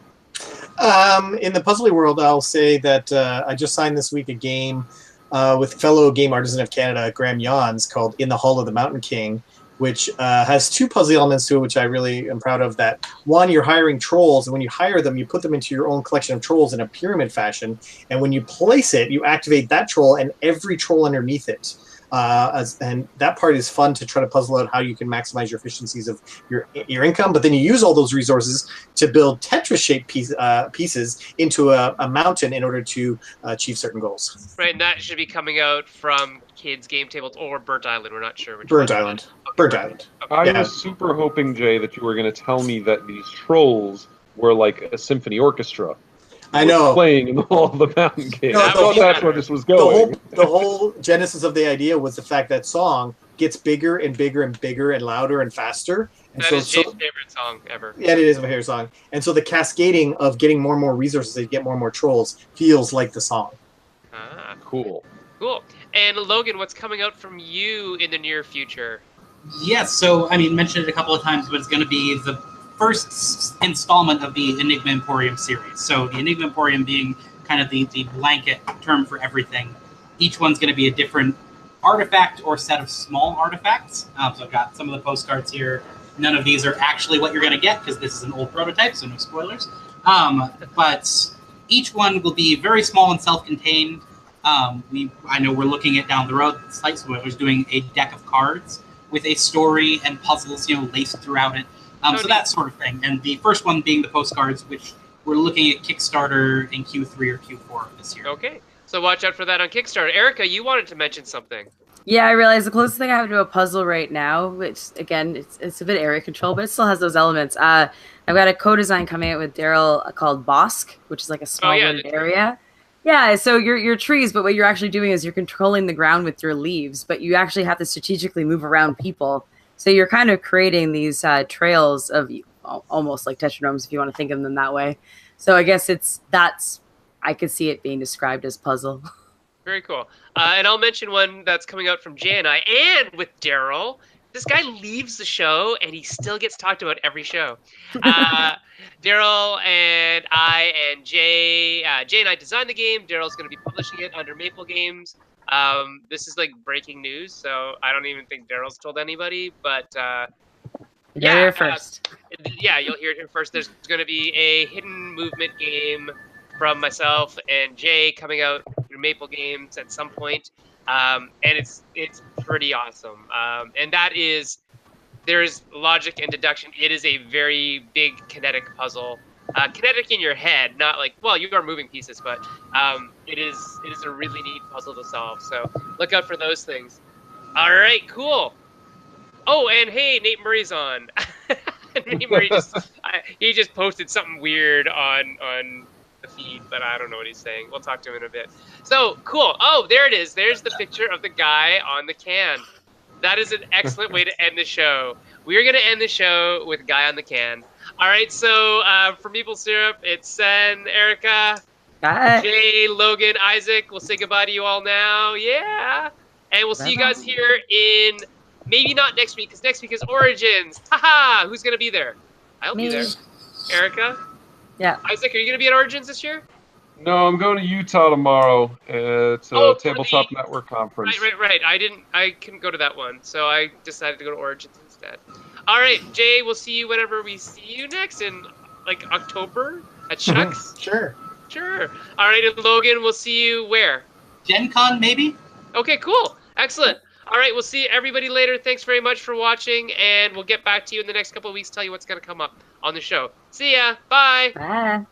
In the puzzly world, I'll say that I just signed this week a game with fellow game artisan of Canada, Graham Yans, called In the Hall of the Mountain King, which has 2 puzzle elements to it, which I really am proud of. That one, you're hiring trolls, and when you hire them, you put them into your own collection of trolls in a pyramid fashion, and when you place it, you activate that troll and every troll underneath it. And that part is fun to try to puzzle out how you can maximize your efficiencies of your income, but then you use all those resources to build Tetris-shaped pieces into a mountain in order to achieve certain goals. Right, and that should be coming out from Kids Game Tables or Burnt Island. We're not sure which. Burnt Island. Okay, Burnt Island. Okay. I was super hoping, Jay, that you were going to tell me that these trolls were like a symphony orchestra. I know. Playing in the Hall of the Mountain King. I thought that's where this was going. The whole genesis of the idea was the fact that song gets bigger and bigger and bigger and louder and faster. And that is Jay's favorite song ever. Yeah, it is my favorite song. And so the cascading of getting more and more resources as you get more and more trolls feels like the song. Cool. Cool. And Logan, what's coming out from you in the near future? Yes, so, mentioned it a couple of times, but it's going to be the first installment of the Enigma Emporium series. So the Enigma Emporium being kind of the blanket term for everything. Each one's going to be a different artifact or set of small artifacts. So I've got some of the postcards here. None of these are actually what you're going to get because this is an old prototype, so no spoilers. But each one will be very small and self-contained. I know we're looking at down the road, slight spoilers, doing a deck of cards with a story and puzzles, laced throughout it. So that sort of thing. And the first one being the postcards, which we're looking at Kickstarter in Q3 or Q4 of this year. Okay. So watch out for that on Kickstarter. Erica, you wanted to mention something. Yeah, I realize the closest thing I have to a puzzle right now, which again, it's a bit area control, but it still has those elements. I've got a co-design coming out with Daryl called Bosk, which is like a small wooded area. Yeah, so you're trees, but what you're actually doing is you're controlling the ground with your leaves, but you actually have to strategically move around people. So you're kind of creating these trails of almost like tetradrachms, if you want to think of them that way. So I guess I could see it being described as puzzle. Very cool. And I'll mention one that's coming out from Jay and I, and with Daryl. This guy leaves the show, and he still gets talked about every show. Daryl and I and Jay and I designed the game. Daryl's going to be publishing it under Meeple Games. This is like breaking news, so I don't even think Daryl's told anybody. But You'll hear it first. You'll hear it here first. There's going to be a hidden movement game from myself and Jay coming out through Meeple Games at some point. And it's pretty awesome. And that is, there's logic and deduction. It is a very big kinetic puzzle. Kinetic in your head, not like, well, you are moving pieces, but it is a really neat puzzle to solve. So look out for those things. All right, cool. Oh, and hey, Nate Murray's on. Nate Murray he just posted something weird on the feed, but I don't know what he's saying. We'll talk to him in a bit. So cool. Oh, there it is. There's the picture of the guy on the can. That is an excellent way to end the show. We're going to end the show with guy on the can. All right. So for Meeple Syrup, it's Sen, Erica, Jay, Logan, Isaac. We'll say goodbye to you all now. Yeah. And we'll see you guys here in maybe not next week, because next week is Origins. Haha. Who's going to be there? I'll be there. Erica? Yeah. Isaac, are you going to be at Origins this year? No, I'm going to Utah tomorrow. It's a Tabletop Network conference. Right. I couldn't go to that one, so I decided to go to Origins instead. All right, Jay, we'll see you whenever we see you next in like October at Chuck's. Sure. All right, and Logan, we'll see you where? Gen Con, maybe? Okay, cool. Excellent. All right, we'll see everybody later. Thanks very much for watching, and we'll get back to you in the next couple of weeks, tell you what's going to come up on the show. See ya. Bye. Bye.